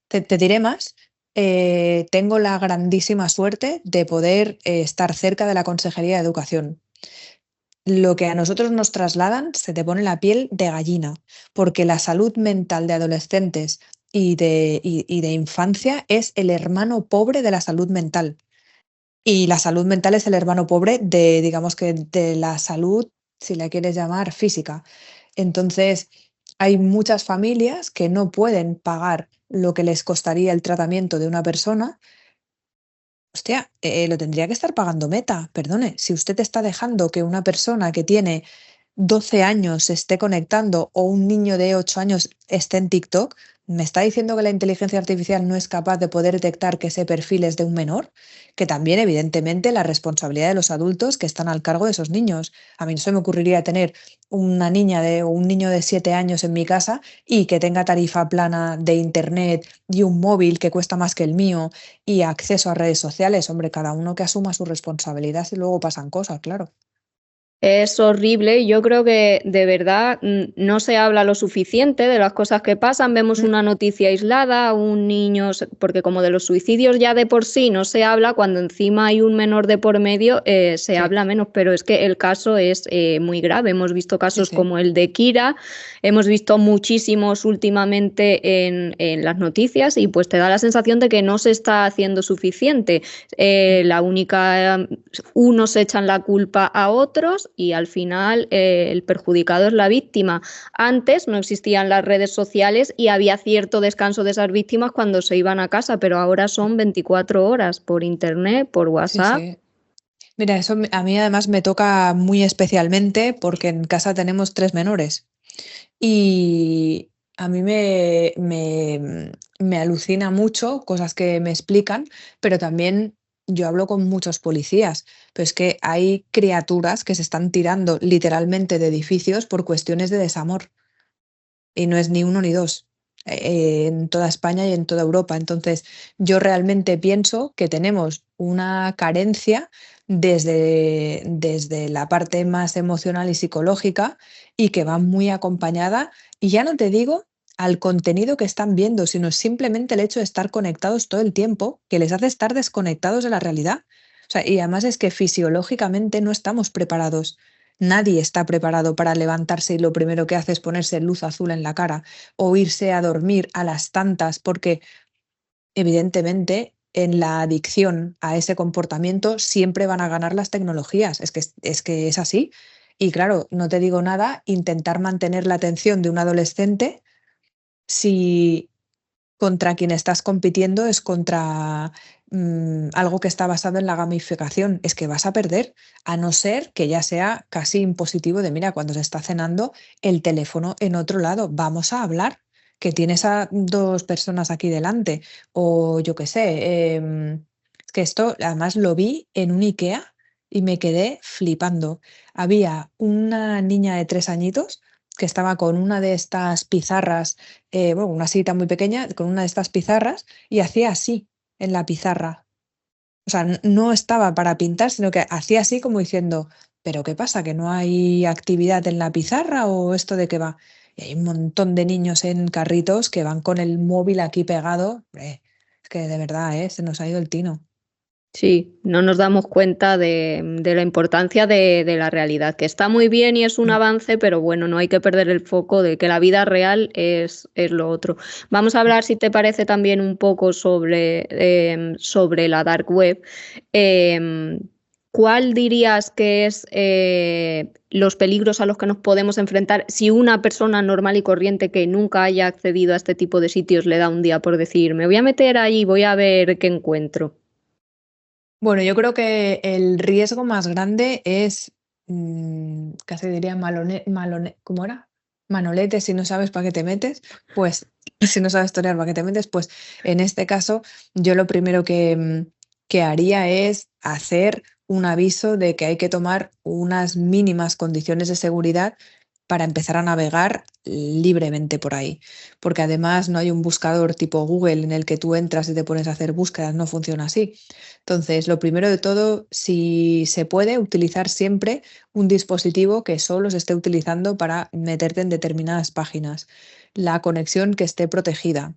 Te diré más. Tengo la grandísima suerte de poder estar cerca de la Consejería de Educación. Lo que a nosotros nos trasladan se te pone la piel de gallina, porque la salud mental de adolescentes y de infancia es el hermano pobre de la salud mental. Y la salud mental es el hermano pobre de, digamos que, de la salud, si la quieres llamar, física. Entonces, hay muchas familias que no pueden pagar lo que les costaría el tratamiento de una persona. Hostia, lo tendría que estar pagando Meta, perdone. Si usted está dejando que una persona que tiene 12 años se esté conectando o un niño de 8 años esté en TikTok, ¿me está diciendo que la inteligencia artificial no es capaz de poder detectar que ese perfil es de un menor? Que también, evidentemente, la responsabilidad de los adultos que están al cargo de esos niños. A mí no se me ocurriría tener una niña o un niño de 7 años en mi casa y que tenga tarifa plana de internet y un móvil que cuesta más que el mío y acceso a redes sociales. Hombre, cada uno que asuma su responsabilidad y luego pasan cosas, claro. Es horrible. Yo creo que de verdad no se habla lo suficiente de las cosas que pasan. Vemos Mm, una noticia aislada, un niño, porque como de los suicidios ya de por sí no se habla, cuando encima hay un menor de por medio, se sí, habla menos. Pero es que el caso es muy grave. Hemos visto sí, casos sí. como el de Kira, hemos visto muchísimos últimamente en las noticias y pues te da la sensación de que no se está haciendo suficiente. Mm. La única, unos echan la culpa a otros y al final el perjudicado es la víctima. Antes no existían las redes sociales y había cierto descanso de esas víctimas cuando se iban a casa, pero ahora son 24 horas por internet, por Sí, WhatsApp. sí. Mira, eso a mí además me toca muy especialmente porque en casa tenemos 3 menores y a mí me alucina mucho cosas que me explican, pero también yo hablo con muchos policías, pero es que hay criaturas que se están tirando literalmente de edificios por cuestiones de desamor. Y no es ni uno ni dos, en toda España y en toda Europa. Entonces, yo realmente pienso que tenemos una carencia desde la parte más emocional y psicológica y que va muy acompañada, y ya no te digo al contenido que están viendo, sino simplemente el hecho de estar conectados todo el tiempo, que les hace estar desconectados de la realidad. O sea, y además es que fisiológicamente no estamos preparados. Nadie está preparado para levantarse y lo primero que hace es ponerse luz azul en la cara o irse a dormir a las tantas, porque evidentemente en la adicción a ese comportamiento siempre van a ganar las tecnologías. Es que es así. Y claro, no te digo nada, intentar mantener la atención de un adolescente si contra quien estás compitiendo es contra algo que está basado en la gamificación. Es que vas a perder, a no ser que ya sea casi impositivo de, mira, cuando se está cenando, el teléfono en otro lado, vamos a hablar, que tienes a 2 personas aquí delante. O yo qué sé, es que esto además lo vi en un IKEA y me quedé flipando. Había una niña de 3 añitos que estaba con una de estas pizarras, bueno, una sillita muy pequeña con una de estas pizarras y hacía así en la pizarra. O sea, no estaba para pintar, sino que hacía así como diciendo, ¿pero qué pasa? ¿Que no hay actividad en la pizarra o esto de qué va? Y hay un montón de niños en carritos que van con el móvil aquí pegado. Es que de verdad, ¿eh? Se nos ha ido el tino. Sí, no nos damos cuenta de la importancia de la realidad, que está muy bien y es un Mm. avance, pero bueno, no hay que perder el foco de que la vida real es lo otro. Vamos a hablar, si te parece, también un poco sobre la dark web. Em, ¿Cuál dirías que es los peligros a los que nos podemos enfrentar si una persona normal y corriente que nunca haya accedido a este tipo de sitios le da un día por decir, me voy a meter ahí y voy a ver qué encuentro? Bueno, yo creo que el riesgo más grande es, casi diría ¿cómo era? Manolete, si no sabes para qué te metes, pues si no sabes torear para qué te metes, pues en este caso yo lo primero que haría es hacer un aviso de que hay que tomar unas mínimas condiciones de seguridad para empezar a navegar libremente por ahí. Porque además no hay un buscador tipo Google en el que tú entras y te pones a hacer búsquedas, no funciona así. Entonces, lo primero de todo, si se puede, utilizar siempre un dispositivo que solo se esté utilizando para meterte en determinadas páginas. La conexión que esté protegida.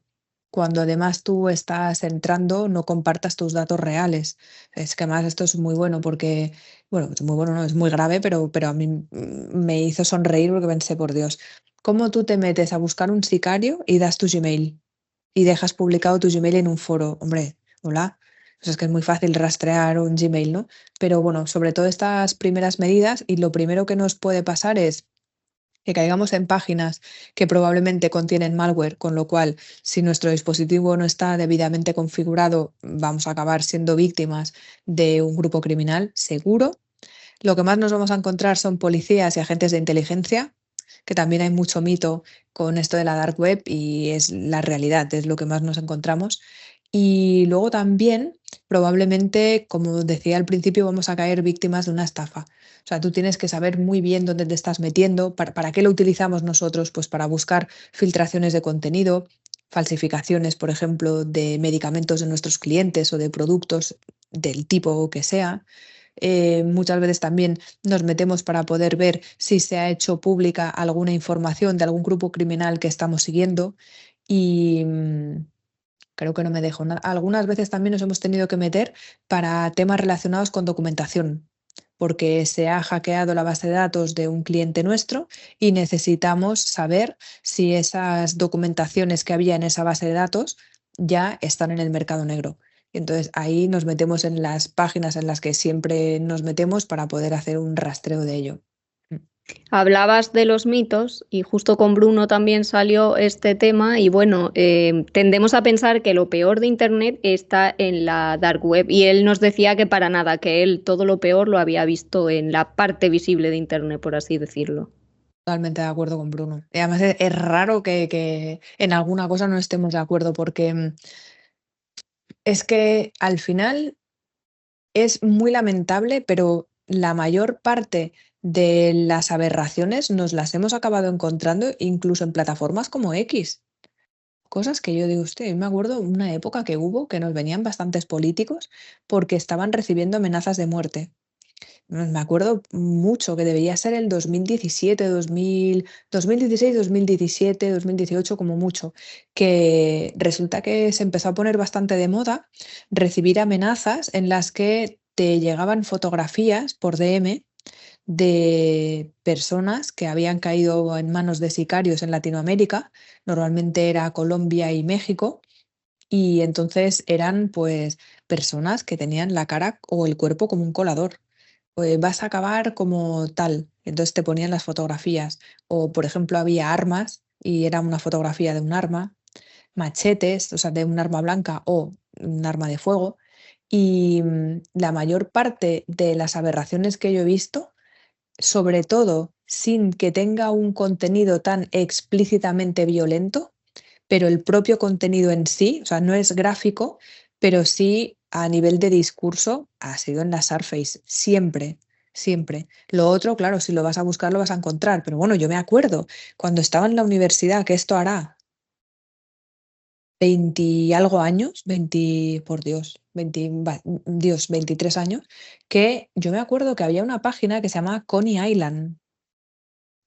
Cuando además tú estás entrando, no compartas tus datos reales. Es que además esto es muy bueno porque, bueno, es muy bueno, no, es muy grave, pero a mí me hizo sonreír porque pensé, por Dios, ¿cómo tú te metes a buscar un sicario y das tu Gmail y dejas publicado tu Gmail en un foro? Hombre, hola. Pues es que es muy fácil rastrear un Gmail, ¿no? Pero bueno, sobre todo estas primeras medidas, y lo primero que nos puede pasar es que caigamos en páginas que probablemente contienen malware, con lo cual, si nuestro dispositivo no está debidamente configurado, vamos a acabar siendo víctimas de un grupo criminal, seguro. Lo que más nos vamos a encontrar son policías y agentes de inteligencia, que también hay mucho mito con esto de la dark web y es la realidad, es lo que más nos encontramos. Y luego también, probablemente, como decía al principio, vamos a caer víctimas de una estafa. O sea, tú tienes que saber muy bien dónde te estás metiendo, para qué lo utilizamos nosotros, pues para buscar filtraciones de contenido, falsificaciones, por ejemplo, de medicamentos de nuestros clientes o de productos del tipo que sea. Muchas veces también nos metemos para poder ver si se ha hecho pública alguna información de algún grupo criminal que estamos siguiendo y creo que no me dejo nada. Algunas veces también nos hemos tenido que meter para temas relacionados con documentación, porque se ha hackeado la base de datos de un cliente nuestro y necesitamos saber si esas documentaciones que había en esa base de datos ya están en el mercado negro. Y entonces ahí nos metemos en las páginas en las que siempre nos metemos para poder hacer un rastreo de ello. Mm. Hablabas de los mitos y justo con Bruno también salió este tema y bueno, tendemos a pensar que lo peor de Internet está en la dark web y él nos decía que para nada, que él todo lo peor lo había visto en la parte visible de Internet, por así decirlo. Totalmente de acuerdo con Bruno. Y además es raro que en alguna cosa no estemos de acuerdo porque es que al final es muy lamentable, pero la mayor parte de las aberraciones nos las hemos acabado encontrando incluso en plataformas como X. Cosas que yo digo, usted, yo me acuerdo una época que hubo que nos venían bastantes políticos porque estaban recibiendo amenazas de muerte. Me acuerdo mucho que debería ser el 2017, 2016, 2017, 2018 como mucho, que resulta que se empezó a poner bastante de moda recibir amenazas en las que te llegaban fotografías por DM de personas que habían caído en manos de sicarios en Latinoamérica, normalmente era Colombia y México, y entonces eran pues personas que tenían la cara o el cuerpo como un colador. Vas a acabar como tal. Entonces te ponían las fotografías. O, por ejemplo, había armas y era una fotografía de un arma, machetes, o sea, de un arma blanca o un arma de fuego. Y la mayor parte de las aberraciones que yo he visto, sobre todo sin que tenga un contenido tan explícitamente violento, pero el propio contenido en sí, o sea, no es gráfico, pero sí a nivel de discurso ha sido en la Surface, siempre, siempre. Lo otro, claro, si lo vas a buscar lo vas a encontrar, pero bueno, yo me acuerdo cuando estaba en la universidad, que esto hará 20 y algo años, 20, por Dios, 20, Dios, 23 años, que yo me acuerdo que había una página que se llama Coney Island.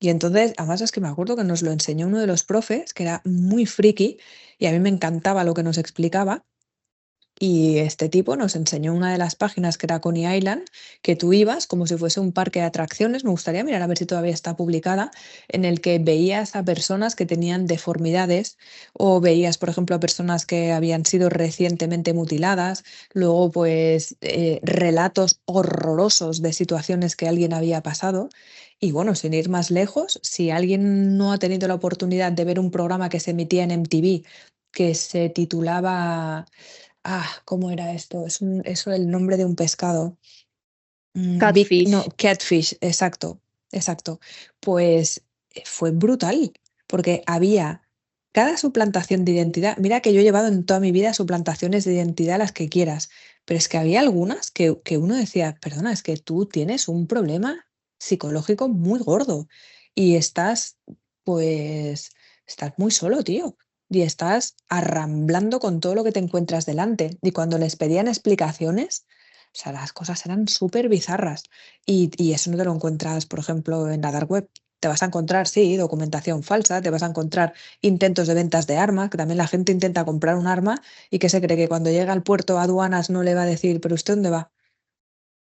Y entonces, además es que me acuerdo que nos lo enseñó uno de los profes, que era muy friki, y a mí me encantaba lo que nos explicaba. Y este tipo nos enseñó una de las páginas que era Coney Island, que tú ibas como si fuese un parque de atracciones, me gustaría mirar a ver si todavía está publicada, en el que veías a personas que tenían deformidades o veías, por ejemplo, a personas que habían sido recientemente mutiladas, luego pues relatos horrorosos de situaciones que alguien había pasado. Y bueno, sin ir más lejos, si alguien no ha tenido la oportunidad de ver un programa que se emitía en MTV, que se titulaba ¿cómo era esto? Eso el nombre de un pescado. No, Catfish. catfish, exacto, exacto. Pues fue brutal, porque había cada suplantación de identidad. Mira que yo he llevado en toda mi vida suplantaciones de identidad las que quieras, pero es que había algunas que uno decía, perdona, es que tú tienes un problema psicológico muy gordo y pues, estás muy solo, tío. Y estás arramblando con todo lo que te encuentras delante. Y cuando les pedían explicaciones, o sea, las cosas eran súper bizarras. Y eso no te lo encuentras, por ejemplo, en la dark web. Te vas a encontrar, sí, documentación falsa, te vas a encontrar intentos de ventas de armas, que también la gente intenta comprar un arma y que se cree que cuando llega al puerto a aduanas no le va a decir, pero ¿usted dónde va?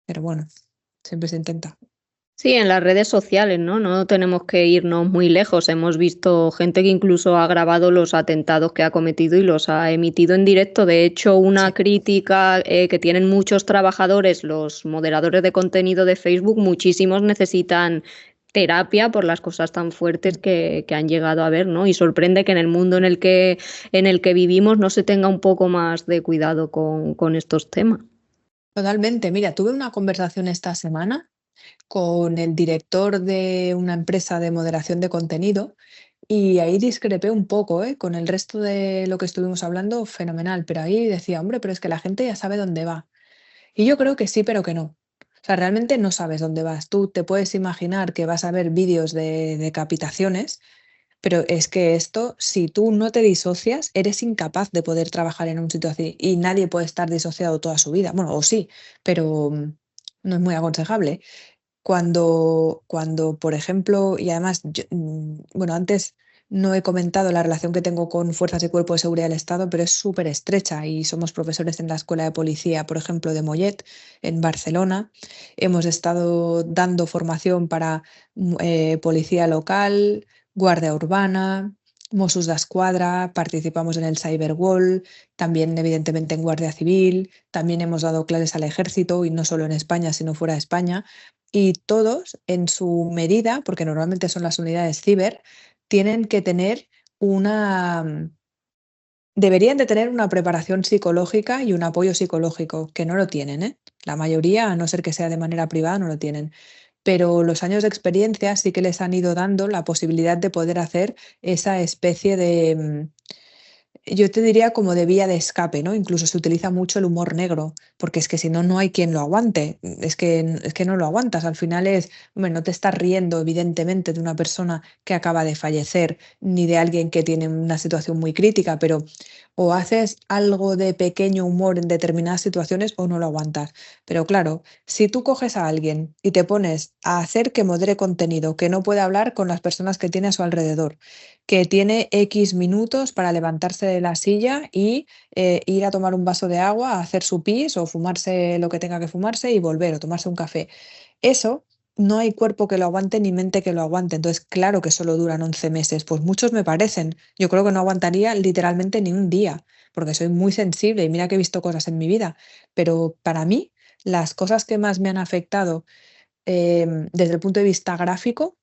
Pero bueno, siempre se intenta. Sí, en las redes sociales, ¿no? No tenemos que irnos muy lejos. Hemos visto gente que incluso ha grabado los atentados que ha cometido y los ha emitido en directo. De hecho, una Sí. crítica que tienen muchos trabajadores, los moderadores de contenido de Facebook, muchísimos necesitan terapia por las cosas tan fuertes que han llegado a ver, ¿no? Y sorprende que en el mundo en el que vivimos no se tenga un poco más de cuidado con estos temas. Totalmente. Mira, tuve una conversación esta semana con el director de una empresa de moderación de contenido y ahí discrepé un poco, ¿eh? Con el resto de lo que estuvimos hablando, fenomenal, pero ahí decía, hombre, pero es que la gente ya sabe dónde va. Y yo creo que sí, pero que no. O sea, realmente no sabes dónde vas. Tú te puedes imaginar que vas a ver vídeos de decapitaciones, pero es que esto, si tú no te disocias, eres incapaz de poder trabajar en un sitio así y nadie puede estar disociado toda su vida. Bueno, o sí, pero no es muy aconsejable. Cuando, por ejemplo, y además, bueno, antes no he comentado la relación que tengo con Fuerzas y Cuerpos de Seguridad del Estado, pero es súper estrecha y somos profesores en la Escuela de Policía, por ejemplo, de Mollet, en Barcelona. Hemos estado dando formación para policía local, guardia urbana, Mossos d'Esquadra, participamos en el Cyberwall, también evidentemente en Guardia Civil, también hemos dado clases al ejército y no solo en España, sino fuera de España. Y todos, en su medida, porque normalmente son las unidades ciber, tienen que tener deberían de tener una preparación psicológica y un apoyo psicológico, que no lo tienen, ¿eh? La mayoría, a no ser que sea de manera privada, no lo tienen. Pero los años de experiencia sí que les han ido dando la posibilidad de poder hacer esa especie de, yo te diría como de vía de escape, ¿no? Incluso se utiliza mucho el humor negro, porque es que si no, no hay quien lo aguante. Es que no lo aguantas. Al final hombre, no te estás riendo, evidentemente, de una persona que acaba de fallecer, ni de alguien que tiene una situación muy crítica, pero o haces algo de pequeño humor en determinadas situaciones o no lo aguantas. Pero claro, si tú coges a alguien y te pones a hacer que modere contenido, que no puede hablar con las personas que tiene a su alrededor, que tiene X minutos para levantarse de la silla y ir a tomar un vaso de agua, a hacer su pis o fumarse lo que tenga que fumarse y volver o tomarse un café. Eso no hay cuerpo que lo aguante ni mente que lo aguante. Entonces, claro que solo duran 11 meses. Pues muchos me parecen. Yo creo que no aguantaría literalmente ni un día, porque soy muy sensible y mira que he visto cosas en mi vida. Pero para mí, las cosas que más me han afectado desde el punto de vista gráfico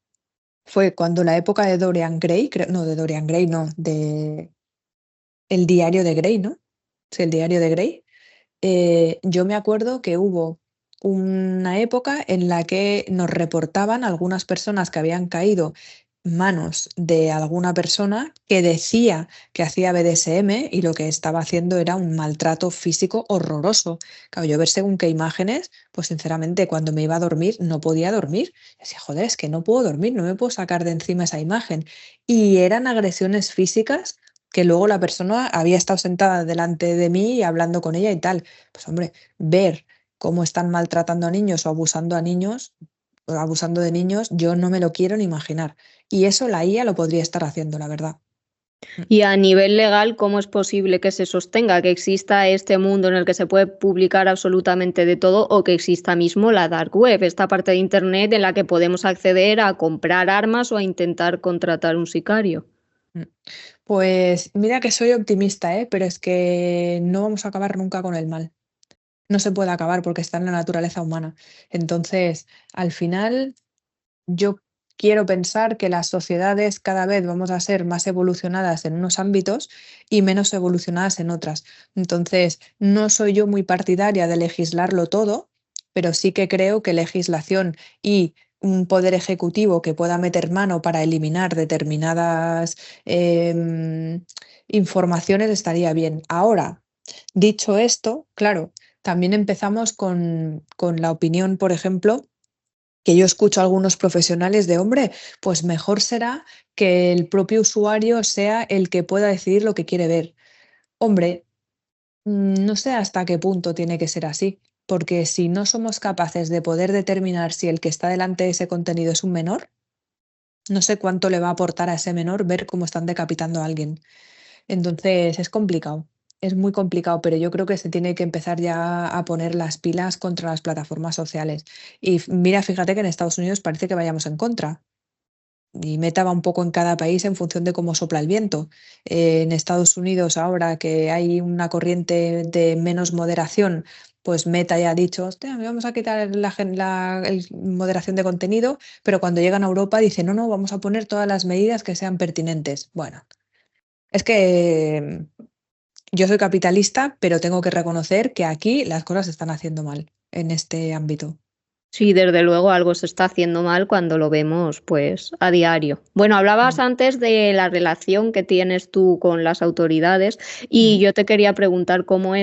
fue cuando la época de Dorian Gray, no, de Dorian Gray, no, de el diario de Gray, ¿no? Sí, el diario de Gray. Yo me acuerdo que hubo una época en la que nos reportaban algunas personas que habían caído manos de alguna persona que decía que hacía BDSM y lo que estaba haciendo era un maltrato físico horroroso. Claro, yo ver según qué imágenes, pues sinceramente cuando me iba a dormir no podía dormir. Decía, joder, es que no puedo dormir, no me puedo sacar de encima esa imagen. Y eran agresiones físicas que luego la persona había estado sentada delante de mí y hablando con ella y tal. Pues hombre, ver cómo están maltratando a niños o abusando de niños, yo no me lo quiero ni imaginar. Y eso la IA lo podría estar haciendo, la verdad. Mm. Y a nivel legal, ¿cómo es posible que se sostenga que exista este mundo en el que se puede publicar absolutamente de todo o que exista mismo la dark web, esta parte de Internet en la que podemos acceder a comprar armas o a intentar contratar un sicario? Mm. Pues mira que soy optimista, ¿eh? Pero es que no vamos a acabar nunca con el mal. No se puede acabar porque está en la naturaleza humana. Entonces, al final, yo quiero pensar que las sociedades cada vez vamos a ser más evolucionadas en unos ámbitos y menos evolucionadas en otras. Entonces, no soy yo muy partidaria de legislarlo todo, pero sí que creo que legislación y un poder ejecutivo que pueda meter mano para eliminar determinadas em, informaciones estaría bien. Ahora, dicho esto, claro, también empezamos con la opinión, por ejemplo, que yo escucho a algunos profesionales de, hombre, pues mejor será que el propio usuario sea el que pueda decidir lo que quiere ver. Hombre, no sé hasta qué punto tiene que ser así, porque si no somos capaces de poder determinar si el que está delante de ese contenido es un menor, no sé cuánto le va a aportar a ese menor ver cómo están decapitando a alguien. Entonces es complicado, es muy complicado, pero yo creo que se tiene que empezar ya a poner las pilas contra las plataformas sociales. Y mira, fíjate que en Estados Unidos parece que vayamos en contra. Y Meta va un poco en cada país en función de cómo sopla el viento. En Estados Unidos, ahora que hay una corriente de menos moderación, pues Meta ya ha dicho, hostia, vamos a quitar la moderación de contenido, pero cuando llegan a Europa dice, no, no, vamos a poner todas las medidas que sean pertinentes. Bueno, es que yo soy capitalista, pero tengo que reconocer que aquí las cosas se están haciendo mal en este ámbito. Sí, desde luego algo se está haciendo mal cuando lo vemos pues a diario. Bueno, hablabas Mm, antes de la relación que tienes tú con las autoridades y mm. yo te quería preguntar cómo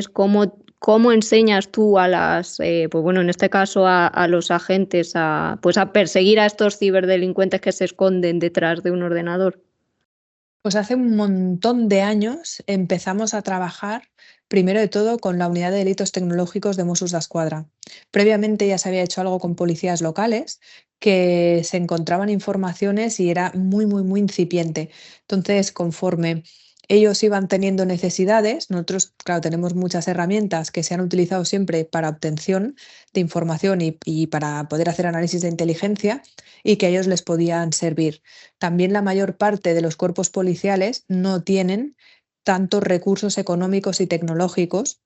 enseñas tú a las, pues bueno, en este caso a los agentes pues a perseguir a estos ciberdelincuentes que se esconden detrás de un ordenador. Pues hace un montón de años empezamos a trabajar, primero de todo, con la Unidad de Delitos Tecnológicos de Mossos d'Esquadra. Previamente ya se había hecho algo con policías locales que se encontraban informaciones y era muy, muy, muy incipiente. Entonces, conforme ellos iban teniendo necesidades, nosotros, claro, tenemos muchas herramientas que se han utilizado siempre para obtención de información y para poder hacer análisis de inteligencia y que a ellos les podían servir. También la mayor parte de los cuerpos policiales no tienen tantos recursos económicos y tecnológicos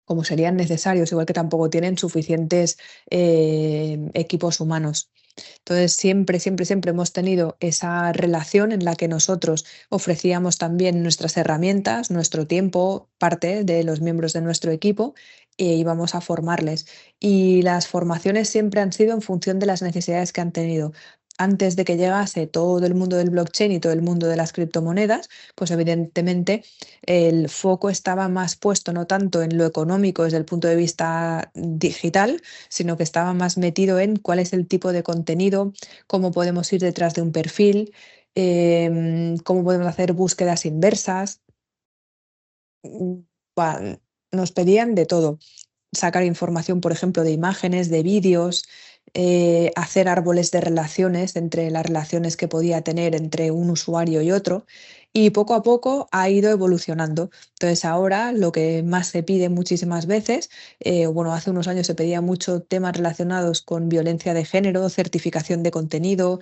como serían necesarios, igual que tampoco tienen suficientes equipos humanos. Entonces, siempre, siempre, siempre hemos tenido esa relación en la que nosotros ofrecíamos también nuestras herramientas, nuestro tiempo, parte de los miembros de nuestro equipo, e íbamos a formarles. Y las formaciones siempre han sido en función de las necesidades que han tenido. Antes de que llegase todo el mundo del blockchain y todo el mundo de las criptomonedas, pues evidentemente el foco estaba más puesto no tanto en lo económico desde el punto de vista digital, sino que estaba más metido en cuál es el tipo de contenido, cómo podemos ir detrás de un perfil, cómo podemos hacer búsquedas inversas. mm, pa- Nos pedían de todo. Sacar información, por ejemplo, de imágenes, de vídeos, hacer árboles de relaciones entre las relaciones que podía tener entre un usuario y otro. Y poco a poco ha ido evolucionando. Entonces ahora lo que más se pide muchísimas veces, bueno, hace unos años se pedía mucho temas relacionados con violencia de género, certificación de contenido,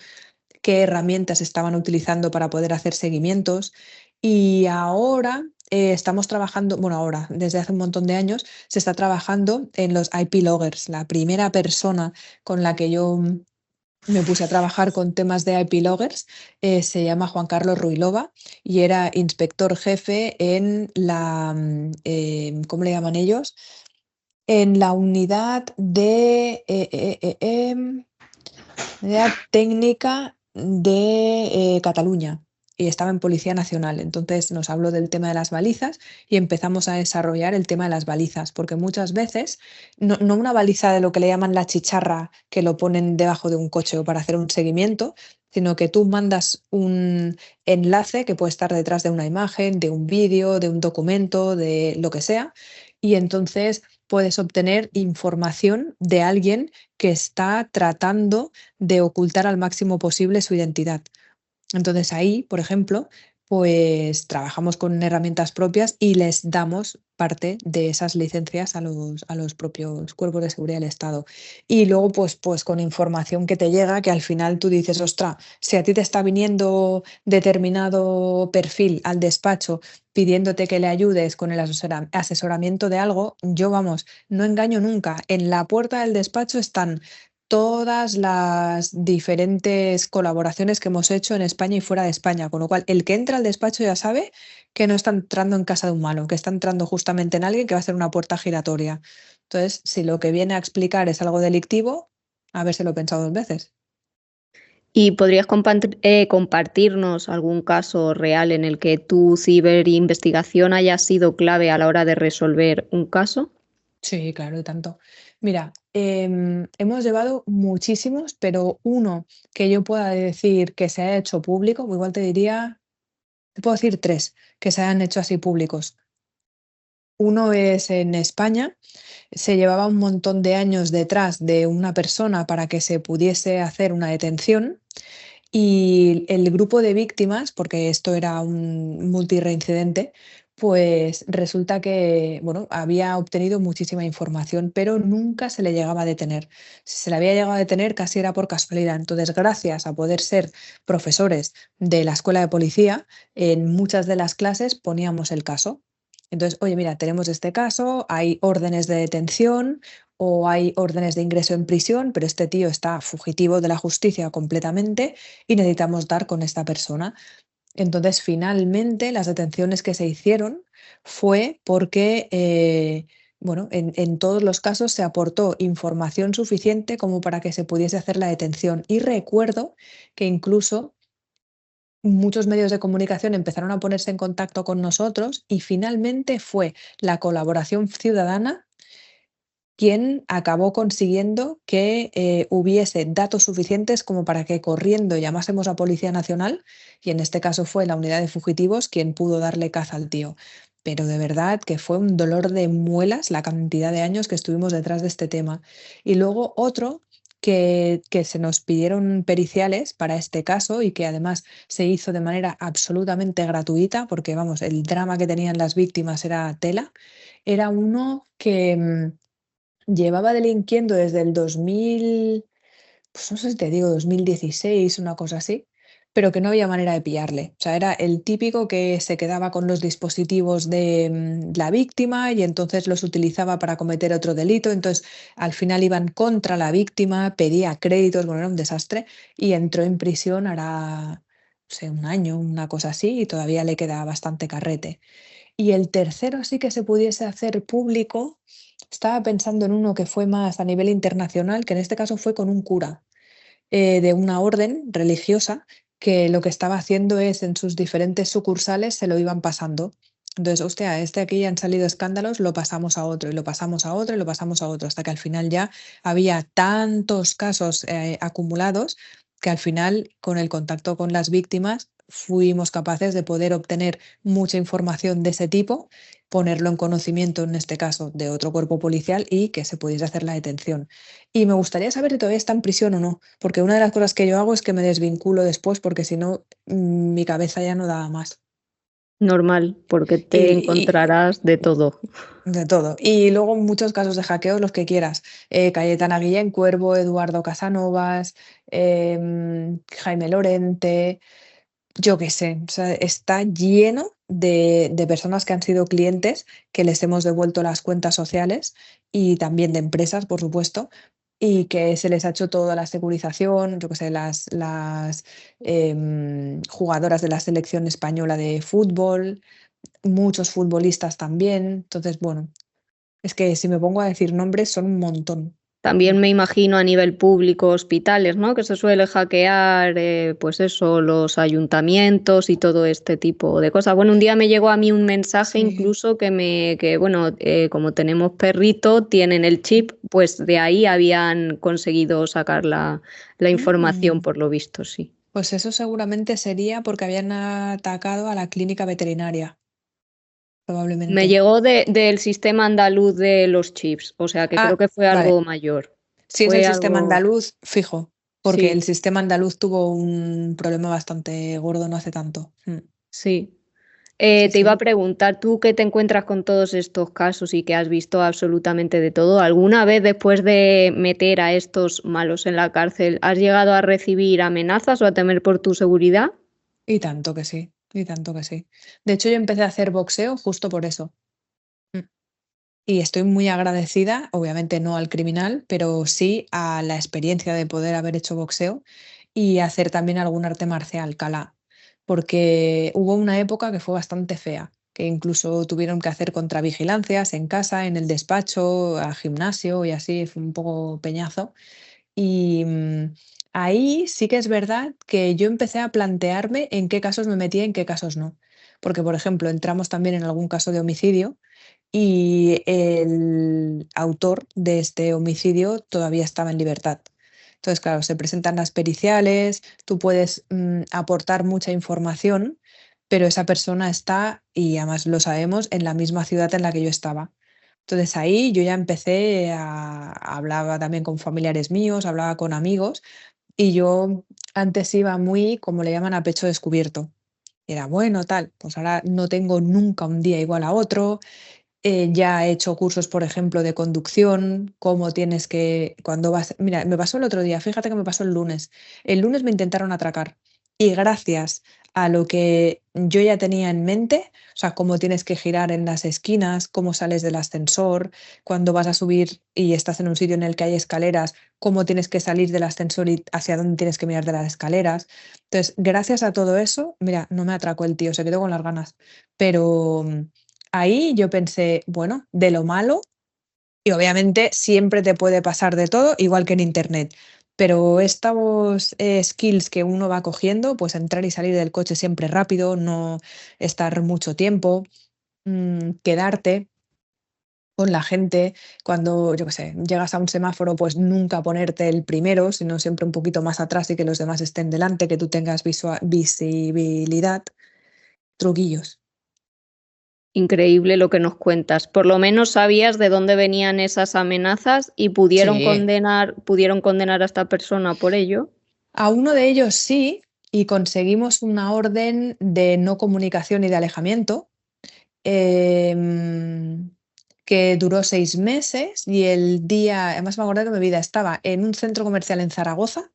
qué herramientas estaban utilizando para poder hacer seguimientos. Y ahora estamos trabajando, bueno, ahora, desde hace un montón de años, se está trabajando en los IP loggers. La primera persona con la que yo me puse a trabajar con temas de IP loggers se llama Juan Carlos Ruilova y era inspector jefe en ¿cómo le llaman ellos? En la unidad de unidad técnica de Cataluña y estaba en Policía Nacional. Entonces nos habló del tema de las balizas y empezamos a desarrollar el tema de las balizas, porque muchas veces, no una baliza de lo que le llaman la chicharra, que lo ponen debajo de un coche o para hacer un seguimiento, sino que tú mandas un enlace que puede estar detrás de una imagen, de un vídeo, de un documento, de lo que sea, y entonces puedes obtener información de alguien que está tratando de ocultar al máximo posible su identidad. Entonces ahí, por ejemplo, pues trabajamos con herramientas propias y les damos parte de esas licencias a los propios cuerpos de seguridad del Estado. Y luego, pues con información que te llega, que al final tú dices, ostra, si a ti te está viniendo determinado perfil al despacho pidiéndote que le ayudes con el asesoramiento de algo, yo vamos, no engaño nunca. En la puerta del despacho están todas las diferentes colaboraciones que hemos hecho en España y fuera de España, con lo cual el que entra al despacho ya sabe que no está entrando en casa de un malo, que está entrando justamente en alguien que va a ser una puerta giratoria. Entonces, si lo que viene a explicar es algo delictivo, habérselo pensado dos veces. ¿Y podrías compartirnos algún caso real en el que tu ciberinvestigación haya sido clave a la hora de resolver un caso? Sí, claro, y tanto. Mira, hemos llevado muchísimos, pero uno que yo pueda decir que se ha hecho público, igual te diría, te puedo decir tres que se han hecho así públicos. Uno es en España, se llevaba un montón de años detrás de una persona para que se pudiese hacer una detención y el grupo de víctimas, porque esto era un multireincidente, pues resulta que, bueno, había obtenido muchísima información, pero nunca se le llegaba a detener. Si se le había llegado a detener, casi era por casualidad. Entonces, gracias a poder ser profesores de la escuela de policía, en muchas de las clases poníamos el caso. Entonces, oye, mira, tenemos este caso, hay órdenes de detención o hay órdenes de ingreso en prisión, pero este tío está fugitivo de la justicia completamente y necesitamos dar con esta persona. Entonces, finalmente, las detenciones que se hicieron fue porque, bueno, en todos los casos se aportó información suficiente como para que se pudiese hacer la detención. Y recuerdo que incluso muchos medios de comunicación empezaron a ponerse en contacto con nosotros y finalmente fue la colaboración ciudadana quien acabó consiguiendo que hubiese datos suficientes como para que corriendo llamásemos a Policía Nacional, y en este caso fue la unidad de fugitivos quien pudo darle caza al tío. Pero de verdad que fue un dolor de muelas la cantidad de años que estuvimos detrás de este tema. Y luego otro que se nos pidieron periciales para este caso y que además se hizo de manera absolutamente gratuita, porque vamos, el drama que tenían las víctimas era tela, era uno que llevaba delinquiendo desde el 2000, pues no sé si te digo, 2016, una cosa así, pero que no había manera de pillarle. O sea, era el típico que se quedaba con los dispositivos de la víctima y entonces los utilizaba para cometer otro delito. Entonces, al final iban contra la víctima, pedía créditos, bueno, era un desastre y entró en prisión hará, no sé, un año, una cosa así, y todavía le queda bastante carrete. Y el tercero sí que se pudiese hacer público. Estaba pensando en uno que fue más a nivel internacional, que en este caso fue con un cura de una orden religiosa que lo que estaba haciendo es en sus diferentes sucursales se lo iban pasando. Entonces, hostia, este aquí han salido escándalos, lo pasamos a otro y lo pasamos a otro y lo pasamos a otro, hasta que al final ya había tantos casos acumulados que al final, con el contacto con las víctimas, fuimos capaces de poder obtener mucha información de ese tipo, ponerlo en conocimiento, en este caso, de otro cuerpo policial y que se pudiese hacer la detención. Y me gustaría saber si todavía está en prisión o no, porque una de las cosas que yo hago es que me desvinculo después, porque si no, mi cabeza ya no da más. Normal, porque te Y, encontrarás de todo. de todo. Y luego muchos casos de hackeos, los que quieras. Cayetana Guillén Cuervo, Eduardo Casanovas, Jaime Lorente, yo qué sé. O sea, está lleno de personas que han sido clientes, que les hemos devuelto las cuentas sociales y también de empresas, por supuesto, y que se les ha hecho toda la securización, yo qué sé, las jugadoras de la selección española de fútbol, muchos futbolistas también. Entonces, bueno, es que si me pongo a decir nombres son un montón. También me imagino a nivel público, hospitales, ¿no? Que se suele hackear, pues eso, los ayuntamientos y todo este tipo de cosas. Bueno, un día me llegó a mí un mensaje Sí. incluso que bueno, como tenemos perrito, tienen el chip, pues de ahí habían conseguido sacar la información, Mm, por lo visto, sí. Pues eso seguramente sería porque habían atacado a la clínica veterinaria, Me probablemente. llegó del sistema andaluz de los chips, o sea que creo Ah, que fue vale. algo mayor. Si es el Fue sistema algo, andaluz, fijo, porque el sí. sistema andaluz tuvo un problema bastante gordo no hace tanto. Sí. Sí, Te iba a sí. preguntar, tú que te encuentras con todos estos casos y que has visto absolutamente de todo, ¿alguna vez después de meter a estos malos en la cárcel, has llegado a recibir amenazas o a temer por tu seguridad? Y tanto que sí, y tanto que sí. De hecho, yo empecé a hacer boxeo justo por eso. Mm. Y estoy muy agradecida, obviamente no al criminal, pero sí a la experiencia de poder haber hecho boxeo y hacer también algún arte marcial, kala, porque hubo una época que fue bastante fea, que incluso tuvieron que hacer contravigilancias en casa, en el despacho, al gimnasio y así, fue un poco peñazo. Y ahí sí que es verdad que yo empecé a plantearme en qué casos me metía y en qué casos no. Porque, por ejemplo, entramos también en algún caso de homicidio y el autor de este homicidio todavía estaba en libertad. Entonces, claro, se presentan las periciales, tú puedes aportar mucha información, pero esa persona está, y además lo sabemos, en la misma ciudad en la que yo estaba. Entonces ahí yo ya empecé hablaba también con familiares míos, hablaba con amigos, y yo antes iba muy, como le llaman, a pecho descubierto. Era bueno, tal, pues ahora no tengo nunca un día igual a otro. Ya he hecho cursos, por ejemplo, de conducción, cómo tienes que, cuando vas, mira, me pasó el otro día, fíjate que me pasó el lunes. El lunes me intentaron atracar y gracias a lo que yo ya tenía en mente, o sea, cómo tienes que girar en las esquinas, cómo sales del ascensor, cuando vas a subir y estás en un sitio en el que hay escaleras, cómo tienes que salir del ascensor y hacia dónde tienes que mirar de las escaleras. Entonces, gracias a todo eso, mira, no me atracó el tío, se quedó con las ganas, pero ahí yo pensé, bueno, de lo malo, y obviamente siempre te puede pasar de todo, igual que en Internet, pero estos skills que uno va cogiendo, pues entrar y salir del coche siempre rápido, no estar mucho tiempo, quedarte con la gente, cuando, yo qué sé, llegas a un semáforo, pues nunca ponerte el primero, sino siempre un poquito más atrás y que los demás estén delante, que tú tengas visibilidad, truquillos. Increíble lo que nos cuentas. Por lo menos sabías de dónde venían esas amenazas y Sí. pudieron condenar a esta persona por ello. A uno de ellos sí, y conseguimos una orden de no comunicación y de alejamiento, em, que duró 6 meses y el día, además me acuerdo que mi vida estaba en un centro comercial en Zaragoza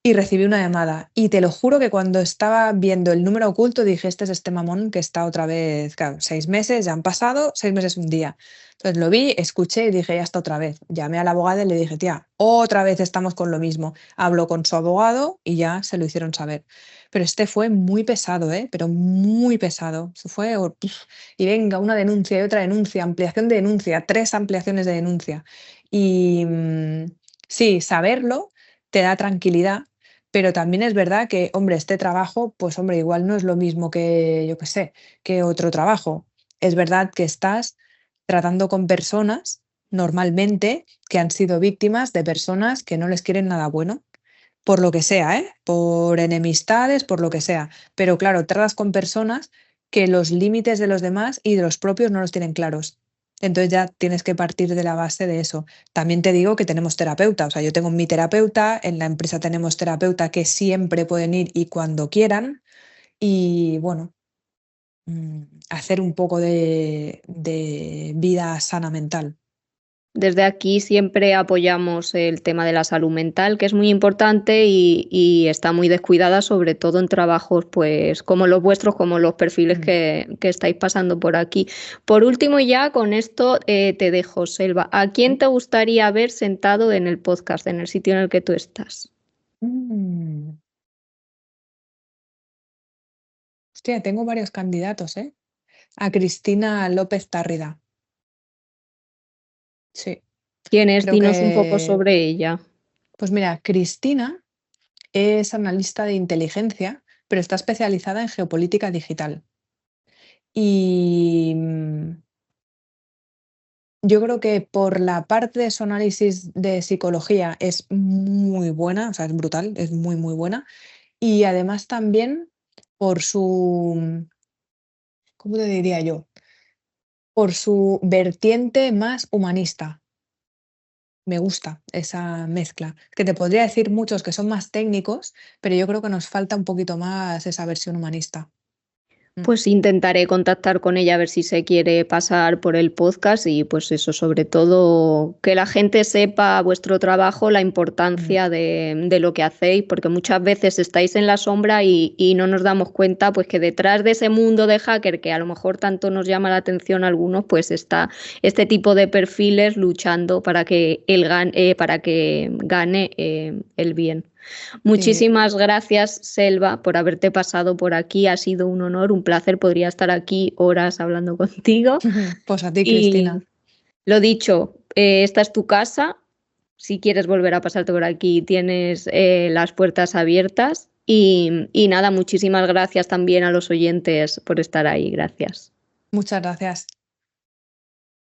y recibí una llamada. Y te lo juro que cuando estaba viendo el número oculto dije, este mamón que está otra vez, claro, 6 meses, ya han pasado, 6 meses un día. Entonces lo vi, escuché y dije, ya está otra vez. Llamé a la abogada y le dije, tía, otra vez estamos con lo mismo. Habló con su abogado y ya se lo hicieron saber. Pero este fue muy pesado, ¿eh? Pero muy pesado. Se fue, y venga, una denuncia y otra denuncia, ampliación de denuncia, 3 ampliaciones de denuncia. Y sí, saberlo te da tranquilidad, pero también es verdad que, hombre, este trabajo, pues hombre, igual no es lo mismo que, yo qué sé, que otro trabajo. Es verdad que estás tratando con personas normalmente que han sido víctimas de personas que no les quieren nada bueno, por lo que sea, ¿eh? Por enemistades, por lo que sea. Pero claro, tratas con personas que los límites de los demás y de los propios no los tienen claros. Entonces ya tienes que partir de la base de eso. También te digo que tenemos terapeuta, o sea, yo tengo mi terapeuta, en la empresa tenemos terapeuta que siempre pueden ir y cuando quieran y bueno, hacer un poco de vida sana mental. Desde aquí siempre apoyamos el tema de la salud mental, que es muy importante y está muy descuidada, sobre todo en trabajos pues como los vuestros, como los perfiles Mm. que estáis pasando por aquí. Por último, ya con esto te dejo, Selva. ¿A quién te gustaría ver sentado en el podcast, en el sitio en el que tú estás? Mm. Hostia, tengo varios candidatos, ¿eh? A Cristina López Tárrida. Sí, ¿Quién es? creo Dinos un poco que, sobre ella. pues mira, Cristina es analista de inteligencia, pero está especializada en geopolítica digital. Y yo creo que por la parte de su análisis de psicología es muy buena, o sea, es brutal, es muy, muy buena. Y además también por su, ¿cómo te diría yo? Por su vertiente más humanista. Me gusta esa mezcla. Que te podría decir muchos que son más técnicos, pero yo creo que nos falta un poquito más esa versión humanista. Pues intentaré contactar con ella a ver si se quiere pasar por el podcast y pues eso, sobre todo que la gente sepa vuestro trabajo, la importancia de lo que hacéis, porque muchas veces estáis en la sombra y no nos damos cuenta pues que detrás de ese mundo de hacker que a lo mejor tanto nos llama la atención a algunos, pues está este tipo de perfiles luchando para que gane el bien. Sí, Muchísimas gracias, Selva, por haberte pasado por aquí. Ha sido un honor, un placer. Podría estar aquí horas hablando contigo. pues a ti, Cristina. Y lo dicho, esta es tu casa. Si quieres volver a pasarte por aquí, tienes las puertas abiertas. Y nada, muchísimas gracias también a los oyentes por estar ahí. Gracias. Muchas gracias.